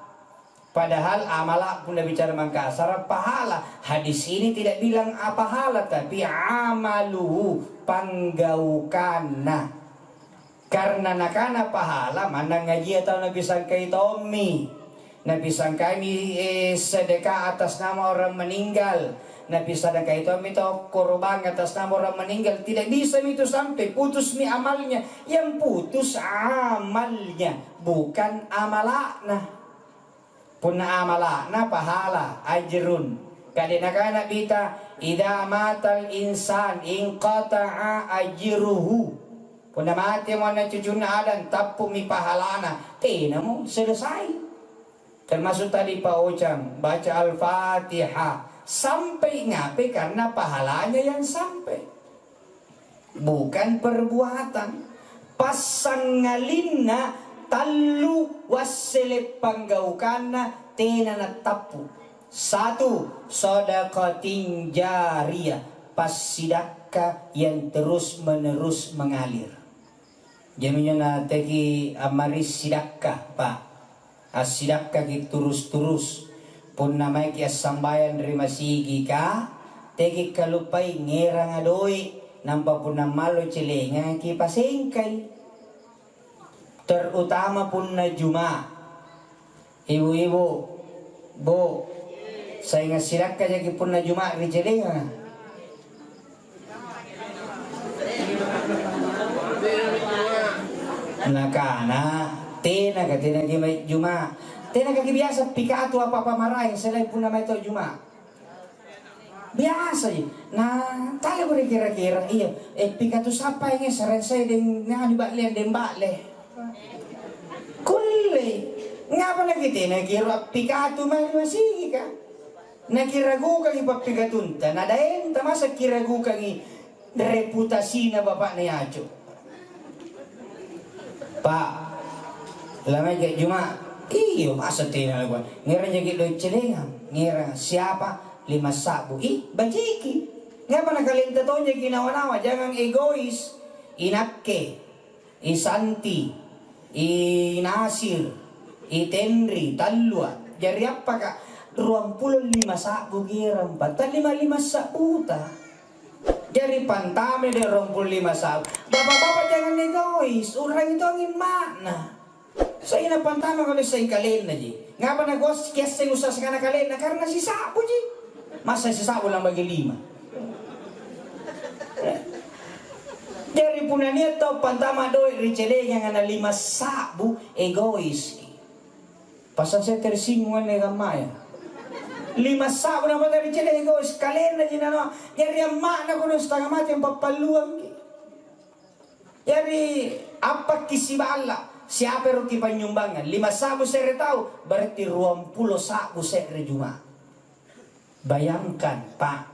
Padahal amalak pun bicara mangkasar pahala. Hadis ini tidak bilang pahala tapi amaluhu panggaukanna. Karena nakana pahala mana ngaji atau nabi sangkai tomi. Nabi sangkai sedekah atas nama orang meninggal. Nabi sadaka itu korban atas nama orang meninggal. Tidak bisa itu sampai putus mi amalnya. Yang putus amalnya bukan amalakna. Punna amalakna pahala ajrun. Kadina-kana bita idza matal insan in qata'a ajruhu. Punna mati mo na cucuna adan tapu mi pahalana. Tina mo selesai. Termasuk tadi Pak Ocang baca Al-Fatihah. Sampai ngape karena pahalanya yang sampai. Bukan perbuatan. Pasangalinna tallu wasile panggaukanna tenana tapu. 1. Sedekatin jariyah. Pasidaka yang terus menerus mengalir. Jaminya na teki amaris sidaka Pak. Asidaka ki terus-terus. Pun namay kaya sambayan rimasigi ka, tegi kalupay ngerang adoy, nampa pun namalo cilenga ki pasengkay. Terutama pun na juma. Ibu-ibu, bu, Saya ngasirak kaya kipun na Jumat ri celenga. Nakana, tena ka tena di may Jumat. Tena ka biasa pikato apa marahin sila pun na may to Jumat. Biasa nah tayo ko kira-kira iya pikato sapay nga sarensay din nga balyan din bale kulle nga pa nagiti nakira pikato man masigi ka nakirago kang ipapikatunta na dahin tamasa kirago kang reputasi na bapak ni Acho pa lamay kay Juma iyo masa tinalaguan ngira niya kilo celengang ngira siapa 5 sabu. Bajiki. Nga pa nakalinta to niya ginawa-nawa. Jangan egois. Inakke. Isanti. Inasir. Itenri. Talwa. Jari apa ka? 25 sabu giram. Pata 55 sabuta. Jari pantame de 25 sabu. Bapak-bapak jangan egois. Orang itu angin makna. Saya na pantama kalau sa kalin na ji. Nga pa nagos kesa yung usas ka na kalin na karena si sabu ji. Masa sisabo lang bagi 5. Dari puna niya to pantama doy richele yang ana 5 sabu egois. Pasan saya tersingungan ni gamaya. 5 sabu na mata richele egois kalen na jinano. Dari amma na kuno setengah mati yang papaluang. Dari apa kisibala siapa ruki panyumbangan 5 sabu saya tahu berarti 20 sabu saya Jumat. Bayangkan Pak,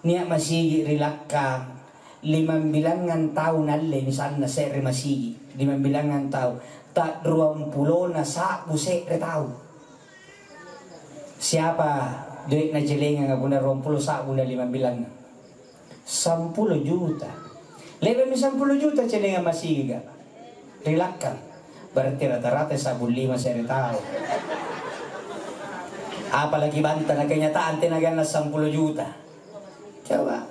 niya masigi rilakang 5 bilangan tahun nalle misalnya saya masigi 5 bilangan tahun tak 20 na sabu saya tahu. Siapa duit na jelenga nga puna 20 sabu na 5 bilangan 10 juta. Lebih mi 10 juta jelenga masigi ka. Rilakang berarti rata-rata sabu 5 saya tahu. Apalagi banta na kenyataan tinagan na 10 juta. Coba.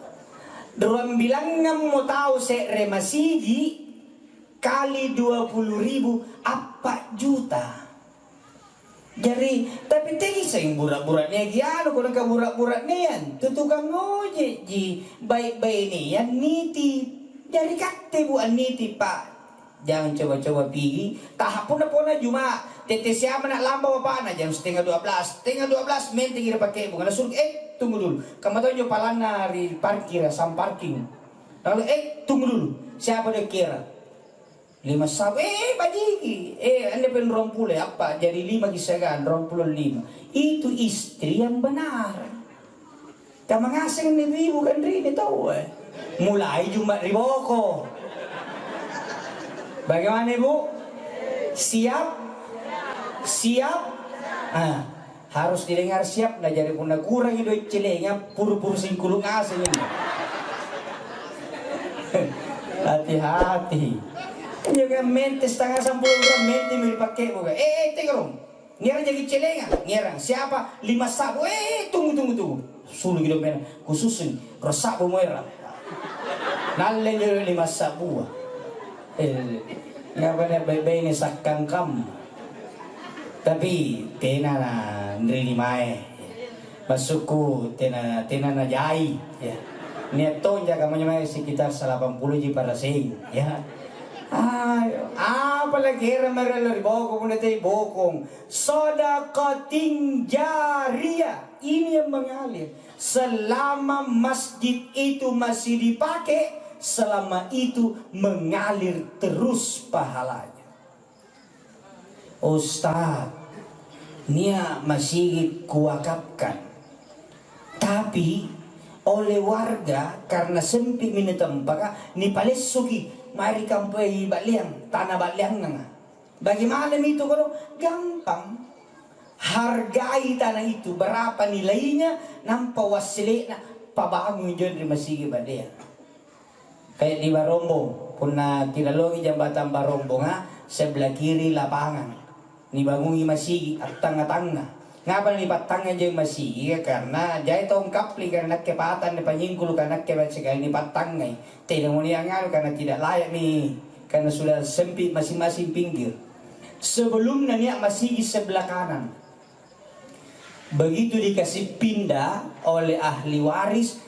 2 bilangan mo tao sa remasigi kali 20.000 4 juta. Jadi tapi tegi sa yung burak-burak niya giano ko nagkaburak-burak niyan. Tutugang mo ji baik-baik niyan niti. Jadi kate buan niti Pak. Jangan coba-coba pergi. Tahapun na po na Juma. Tete siya na lambaw pa na. Jam setengah 12. Setengah 12. Mente kira pakai. Bukan nasur. Tunggu dulu. Kamu tahu nyo pala na parkir. Sam parking. Lalu tunggu dulu. Siapa dia kira? 5 sabu. Bajiki. Anda pen 20 apa? Jadi 5 kisagan. 25. Itu istri yang benar. Kamu ngasing ni bukan rini tahu Mulai Jumat riboko. Bagaimana Ibu? Siap? Siap? Harus didengar siap. Nah jadi pun kurang itu celenga puru-puru singkulung asing ini. Hati-hati. Juga mente setengah 10 gram mente pakai bukan. Tegerong. Ngira jadi celenga. Ngira siapa? 5 sabu. Tunggu. Sulu gitu men. Khususin. Rosabu merah. Nalle jadi 5 sabu. Nga ba na baybay ni sakang kam tapi tena na nrini mae masuku tena na jai ya neto ja kamu nyamai sekitar 80 ji para sing ya apalagi ramaralo bokong na tayo bokong sedekating jariyah ini yang mengalir selama masjid itu masih dipakai selama itu mengalir terus pahalanya. Ustaz, nia masih kuwakafkan. Tapi oleh warga karena sempit mina tempat ni palesuki mari kampai baliang tanah baliang nga. Bagaimana itu kalau gampang hargai tanah itu berapa nilainya nampa wasile na pabangun dyan masih baliang. Kayak di Barombo, puna kinalongi jambatan Barombo nga, sebelah kiri lapangan. Nibangungi masigi at tanga-tanga. Nga pa nipatanga dyan masigi karena jay itong kapli karena nakepatan ni panyingkulo ka nakebat siya ni patangay. Tinang mo niya nga karena tidak layak ni karena sudah sempit masing-masing pinggir. Sebelum na niya masigi sebelah kanan. Begitu dikasih pindah oleh ahli waris,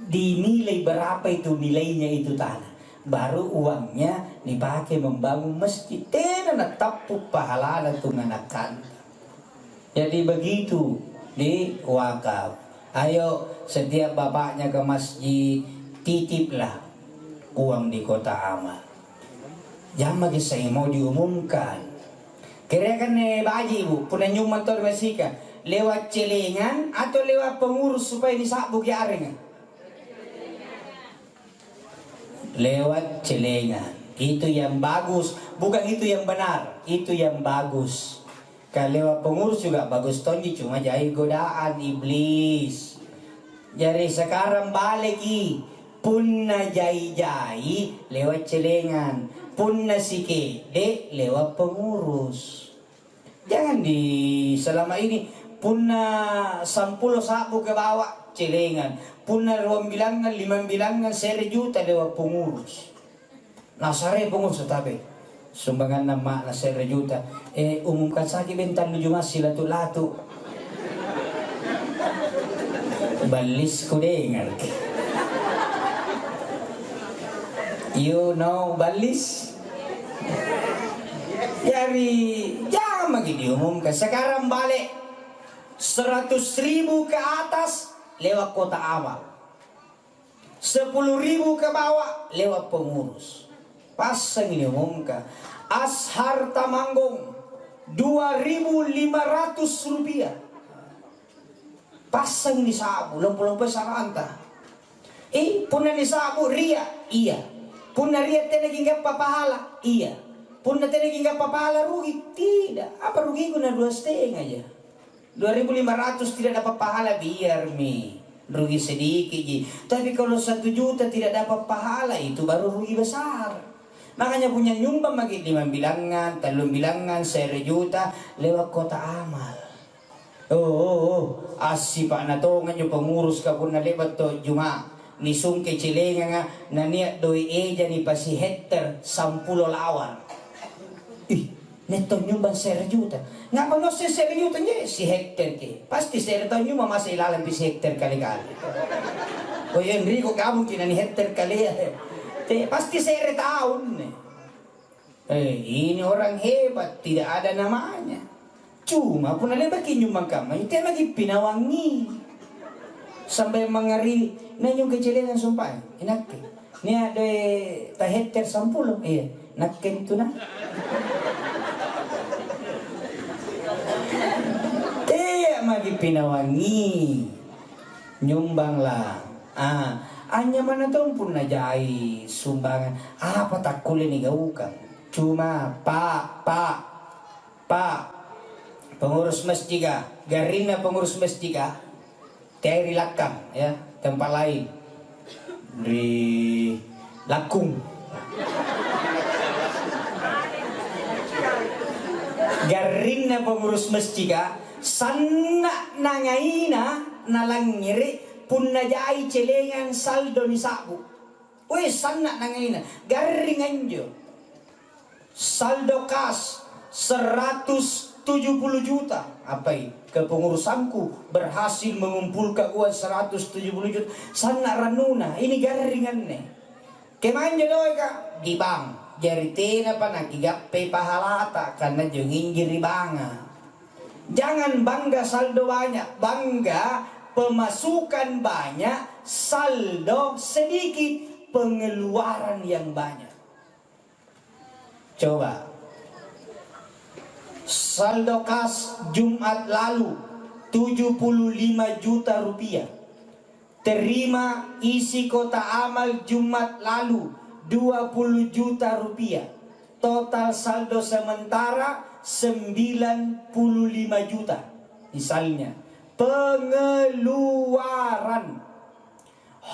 dinilai berapa itu nilainya itu tanah, baru uangnya dipakai membangun masjid. Tidak tapuk pahala itu nganakan. Jadi begitu di wakaf. Ayo setiap bapaknya ke masjid, titiplah uang di kota amal. Jangan lagi saya mau diumumkan. Kira-kira nih baji ibu, punya nyuman tor masika lewat celengan atau lewat pengurus supaya disabuk ya arengan. Lewat celengan, itu yang bagus, bukan itu yang benar, itu yang bagus. Kalau lewat pengurus juga bagus tonji, cuma jadi godaan iblis. Jadi sekarang balik punna jai-jai lewat celengan, punna sikede lewat pengurus. Jangan di selama ini punna 10 sabu ke bawah celengan, punna 2 bilangan 5 bilangan 1 juta lewat pengurus. Nah sare pengurus tapi sumbangan nama na 1 juta. Umumkan saja bentar lu cuma silatu-latu. Balis ko dengar. You know balis? Jadi jangan lagi diumumkan. Sekarang balik 100.000 ke atas lewat kota amal, 10.000 ke bawah lewat pengurus. Pasang diumumkan. Ashar Tamanggung 2.500 rupiah. Pasang di sabu, lompo-lompo saranta. Punna di sabu ria, iya. Punna ria tenag hingga papahala, iya. Punna tenag hingga papahala rugi, tidak. Apa rugi guna 2,5 aja. 2.500 tidak dapat pahala, biar mi rugi sedikit ji. Tapi kalau 1 juta tidak dapat pahala, itu baru rugi besar. Makanya punya nyumbang bagi 5 bilangan, 3 bilangan, 1 juta lewat kota amal. Asi pak na to nga nyo pengurus ka po na lewat to juma nisung ke cilenga nga na niya doi eja ni pa si Hector 10 lawan. Neto nyumbang 1 juta. Nga pa no si 1 juta niya si Hector ke. Pasti 1 taon nyo mamasa ilalang pi si Hector kali-kali. O Enrico kabong kina ni Hector kali. Pasti 1 tahun. Ini orang hebat, tidak ada namanya. Cuma pun ada bagi nyumbang kamay, itu lagi pinawangi. Sampai mengari, na yung kecilan sumpah. Inakke. Niya ada taheter 10. Iya, nakken itu na. Magi pinawangi. Nyumbang lah. Anya mana taon pun na jai sumbangan. Apa tak kulin igaukan. Cuma pak pengurus masjid garina pengurus masjid teri lakam ya tempat lain di Lakung garina pengurus masjid sana nangaina nalangiri punna jai celengan saldo ni sabu. Sana nangaina garingan jo saldo kas 170 juta. Apa ini? Kepengurusanku berhasil mengumpulkan uang 170 juta. Sana ranuna. Ini garingan nih. Kemain jodoh kak di bank. Jari tina pa nakigape pahalata karena jengin jiri banga. Jangan bangga saldo banyak, bangga pemasukan banyak, saldo sedikit, pengeluaran yang banyak. Coba saldo kas Jumat lalu 75 juta rupiah. Terima isi kota amal Jumat lalu 20 juta rupiah. Total saldo sementara 95 juta. Misalnya pengeluaran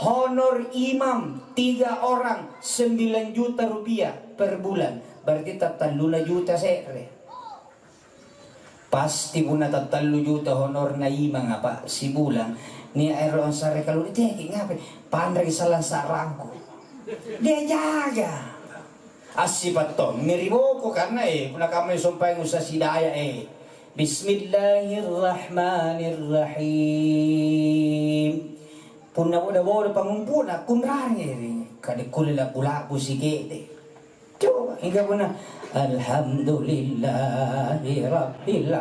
honor imam 3 orang 9 juta rupiah per bulan. Berarti 30 juta sere. Pasti puna 30 juta honor na imam apa si bulan. Ni aeron sare kalau dia ngapain? Pandai salah sarangku. Dia jaga. Asipat to, miriboko karena puna kami sumpah usah sidaya Bismillahirrahmanirrahim. Punna boda pangumpuna kunrani kade kulila pula pusike de. Coba hingga punna alhamdulillahi rabbil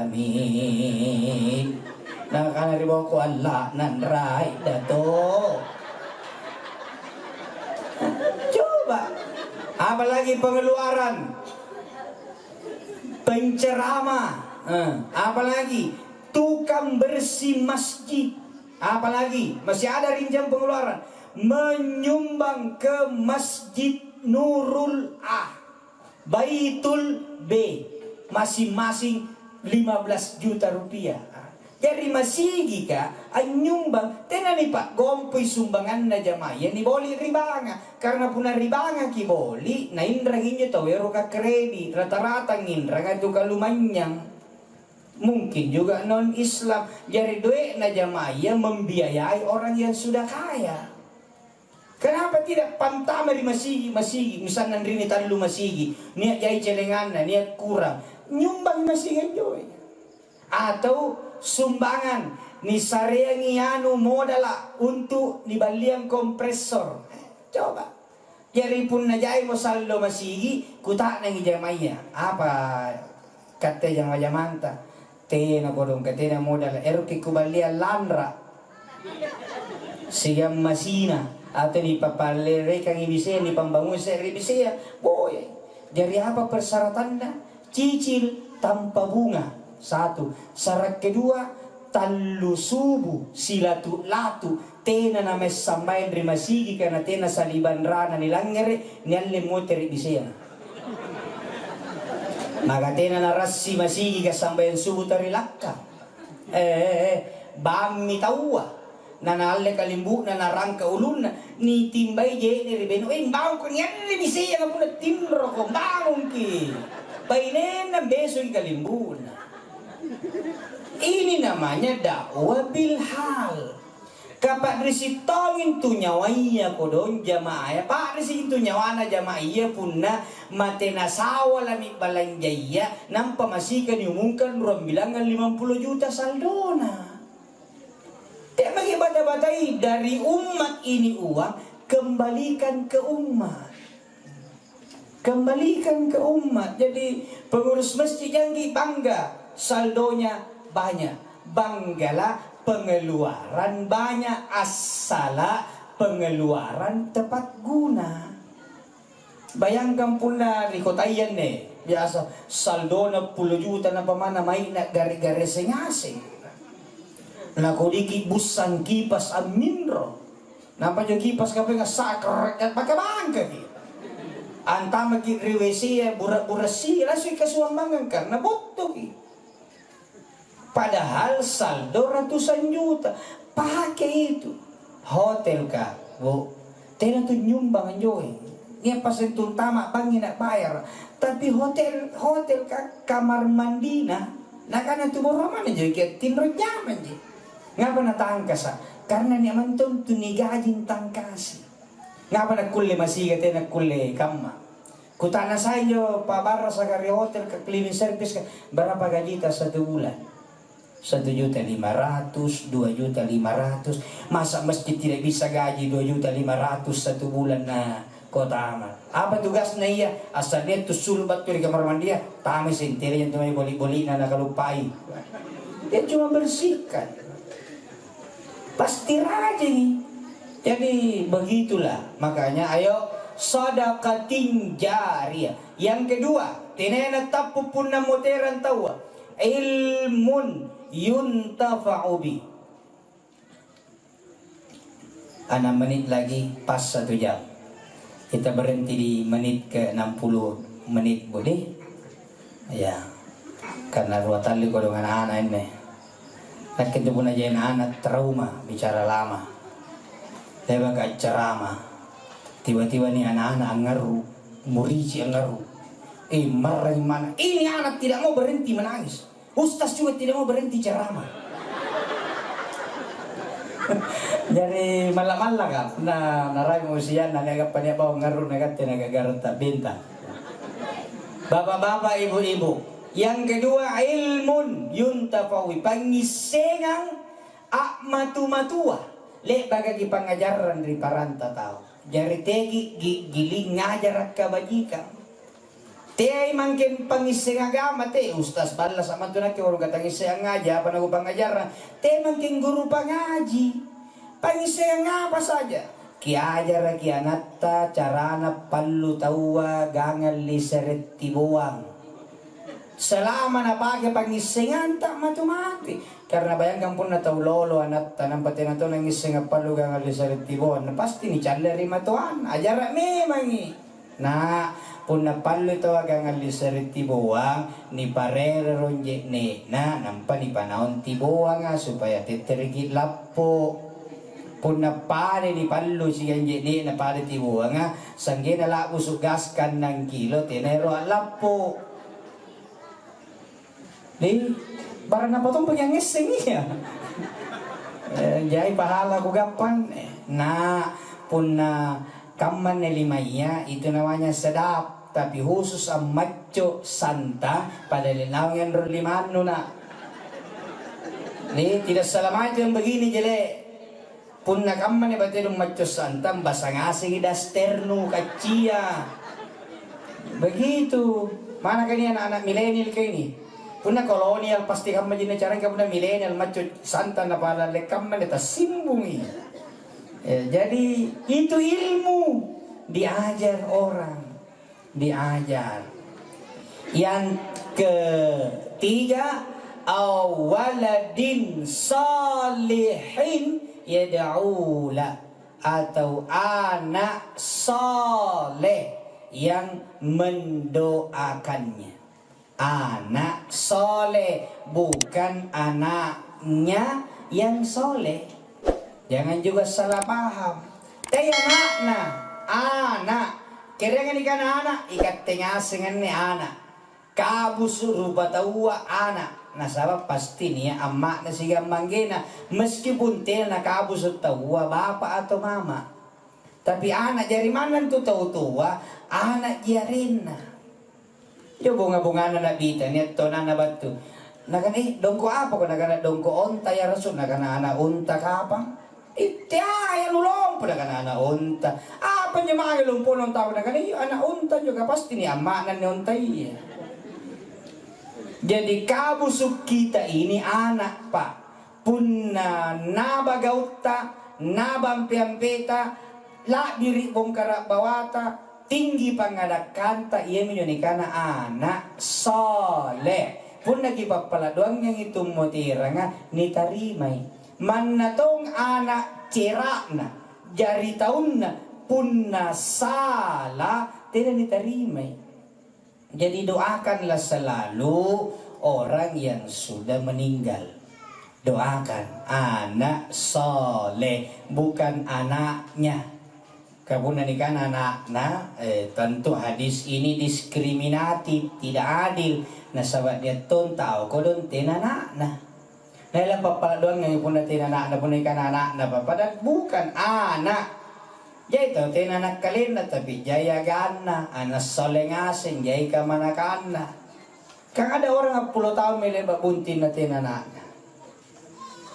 alamin. Nakakana ribaw ko Allah nanray dato. Coba apalagi pengeluaran penceramah, apalagi tukang bersih masjid, apalagi masih ada rinjang pengeluaran menyumbang ke Masjid Nurul A, Baitul B, masing-masing 15 juta rupiah. Jadi masih gika anyumbang tenani pak gompoy sumbangan na jamaah ni boli ribanga karena puna ribanga ki boli na indra inyo tawero ka kredit rata-rata indra nga ka lumanyang mungkin juga non Islam jadi duit na jamaah membiayai orang yang sudah kaya. Kenapa tidak pantama di masigi misalnya rini talu masigi niat jai celengan niat kurang nyumbang masigi joy atau sumbangan ni sareangi anu modala untuk nibaliang kompresor. Coba jadi pun najai mo saldo masigi kuta nang jamaya apa kata yang majamanta tena bodong katena modala eroki kubalia landra siam masina atau ni papalere kang ibise ni pambangun seri ibise boy. Jadi apa persyaratannya? Cicil tanpa bunga. Satu, syarat kedua talu subuh silatu latu tena nama sampai dari masigi karena tena saliban rana nilangere nialle moteri bisea. Maka tena narasi masigi kasambayan subuh tarilakka. Bami tawa nanalle kalimbu nanarangka ulun ni timbay je ni ribeno bangun ko nialle bisea nga pula timro ko bangun ki. Bainen na beso yung kalimbu na. Ini namanya dakwah bilhal. Kapak risi tongin tu nyawaiya kodon jamaah. Pak risi tu nyawana jamaah punna matena sawa lami balanjaya nampa masih kan diumumkan orang bilangan 50 juta saldona. Tidak bagi bata-batai dari umat ini uang kembalikan ke umat. Kembalikan ke umat. Jadi pengurus masjid yang bangga saldonya banyak, banggalah pengeluaran banyak, asala pengeluaran tepat guna. Bayangkan pula di kota nih biasa saldo na 10 juta na pamana may na gari-gari sengasing. Nakodiki busan kipas aminro. Nampak jo kipas kape nga sakar at pagkabangka ki. Antama ki riwesiya burak-burasi lasoy kasuambangan karena boto ki. Padahal saldo ratusan juta. Pakai itu. Hotel ka, bu. Tena tu nyumbang joy. Nia pas itu tama bangi nak bayar. Tapi hotel ka kamar mandi na. Nakana tu boroman aja kiat tinro jaman je. Ngapa na tangkas? Karena ni amanton tu ni gajin tangkasi. Ngapa na kulle masih kate na kulle kama. Kutana sayo pabara sa kari hotel ka cleaning service ka berapa gajita 1 bulan? 1.500.000, 2.500.000. Masa masjid tidak bisa gaji 2.500.000 1 bulan na kota amal. Apa tugas na iya? Asal dia tu sulbat tu di kamar mandi ya. Tami sentiri yang tumay boli-boli na nakalupai. Dia cuma bersihkan. Pasti rajin. Jadi begitulah. Makanya ayo sedekatin jariyah. Yang kedua, tinena tapu pun na moteran tawa. Ilmun yuntafa'u bi. 6 menit lagi pas 1 jam. Kita berhenti di menit ke 60 menit boleh? Ya. Karena ruatan ko dengan anak ini. Nak kita pun aja anak trauma bicara lama. Lewat ke ceramah. Tiba-tiba nih anak-anak ngaru, murici ngaru. Marah mana? Ini anak tidak mau berhenti menangis. Ustaz juga tidak mau berhenti ceramah. Jadi malam-malam kan, narai usia naga apa dia bawa ngaruh naga tenaga garut tak bintang. Bapak-bapak, ibu-ibu, Yang kedua, ilmun yuntafawi, pangisengang matu-matua. Le bagagi pangajaran dari paranta tao. Jari tegi giling ngajar kabajikan. Te mangkin pangiseng agama te ustaz bala sama tu nak orang kata ngiseng ngaja apa nagu pangajaran. Te mangkin guru pangaji. Pangiseng apa saja. Ki ajar ki anatta carana pallu tawa gangal liseretti buang. Selama na pakai pangisengan tak mati. Karena bayangkan pun na tahu lolo anak tanam paten atau nangis sengap palu gang alisarit tibon. Pasti ni candari matuan. Ajarak memang ni. Nah pun na palu itu gang alisarit tiboang ni parere ronje ne. Nah nampak ni panaon tiboang supaya teterigit lapo. Pun na pare ni palu si ganje ne na pare tiboang sangge na la usugaskan ng kilo tenero lapo. Nih, barang apa tuh pengen ngising ya? Jadi pahala ko gapan. Nah, pun na kaman nelimaya itu namanya sedap. Tapi khusus ang macho santa pada linaw yang rolimano na. Nih, tidak selama itu yang begini jele. Pun na kaman ni batilong macho santa basang asing dasterno kacia. Begitu. Mana kani anak-anak milenial kayak ini? Puna kolonial pasti kamu jadi cara kamu na milenial macu santa na pala lekam maneta simbungi. Jadi itu ilmu diajar orang, diajar. Yang ketiga, awaladin salihin yad'ula, atau anak saleh yang mendoakannya. Anak soleh, bukan anaknya yang soleh. Jangan juga salah paham. Tapi anak kira-kira ikan anak ikat tengah sengan ni anak kabus rupa tawa anak. Nah sabab pasti nih emak na sigang manggena meskipun tel na kabus tawa bapak atau mama. Tapi anak dari mana tuh tahu tua anak jarina. Yo bunga-bunga na nabita niya to na nabatu. Nakani dongko apa ko nakana dongko onta ya rasul nakana ana unta kapang. Itya ya lulong po nakana ana unta. Apa niya mga lumpo ng tao nakani ana unta juga pasti ni ama na ni unta iya. Jadi kabusuk kita ini anak pak. Punna nabagauta nabampiampeta la diri bongkara bawata. Tinggi pangadakanta ia menyunikana anak soleh pun lagi papaladuang yang itu motiranga nitarimay manatong anak cerakna jari taunna punna sala tidak nitarimay. Jadi doakanlah selalu orang yang sudah meninggal. Doakan anak soleh bukan anaknya. Kabunan ikan anak tentu hadis ini diskriminatif, tidak adil. Nah sahabat dia ton tahu kodon tenanak nah. Dalam papa doang yang pun tenanak na pun ikan anak na papa dan bukan anak. Jadi tahu tenanak kalian tapi jaya gana anak soleh ngasing jaya kamanakana. Kang ada orang 10 tahun melebak buntin na tenanak.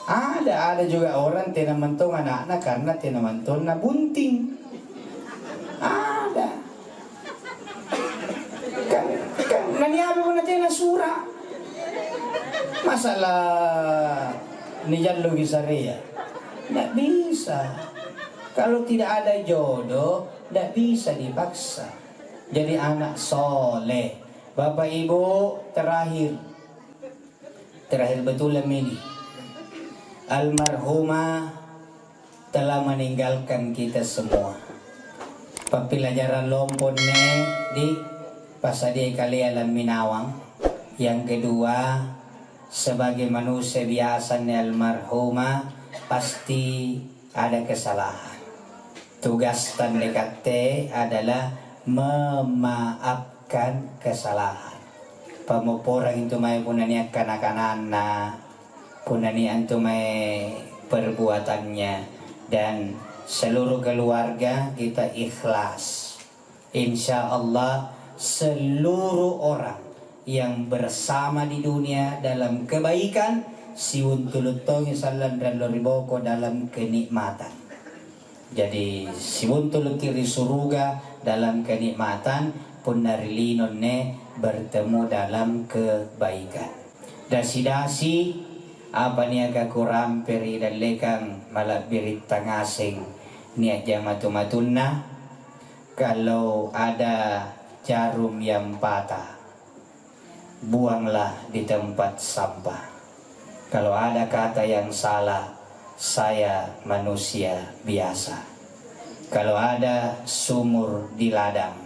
Ada juga orang tenamantong anak karena tenamantong na bunting. Ada kan nanyabi mo natin na sura masalah niyan lugisarea tidak bisa kalau tidak ada jodoh tidak bisa dipaksa jadi anak soleh. Bapak ibu terakhir betul ini almarhumah telah meninggalkan kita semua. Pembelajaran lomponnya di pasadia kali alam minawang. Yang kedua, sebagai manusia biasa ni almarhumah pasti ada kesalahan. Tugas tan dekate adalah memaafkan kesalahan. Pamuporang itu may punaniak kanak-kanan na punanian itu may perbuatannya dan seluruh keluarga kita ikhlas. Insya Allah seluruh orang yang bersama di dunia dalam kebaikan, siun tulutong salan dan loriboko dalam kenikmatan. Jadi siun tulut kiri suruga dalam kenikmatan, pun narilinon ne bertemu dalam kebaikan. Dasi-dasi apa niya kakuram peri dan lekang malabirit tangasing niya jamatu-matunna. Kalau ada jarum yang patah, buanglah di tempat sampah. Kalau ada kata yang salah, saya manusia biasa. Kalau ada sumur di ladang,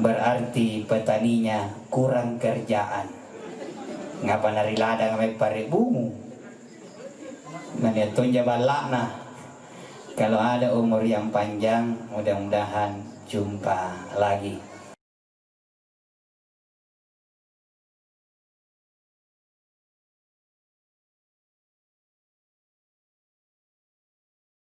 berarti petaninya kurang kerjaan. Ngapa nari ladang may paribungu? Manitun jabalakna. Kalau ada umur yang panjang, mudah-mudahan jumpa lagi.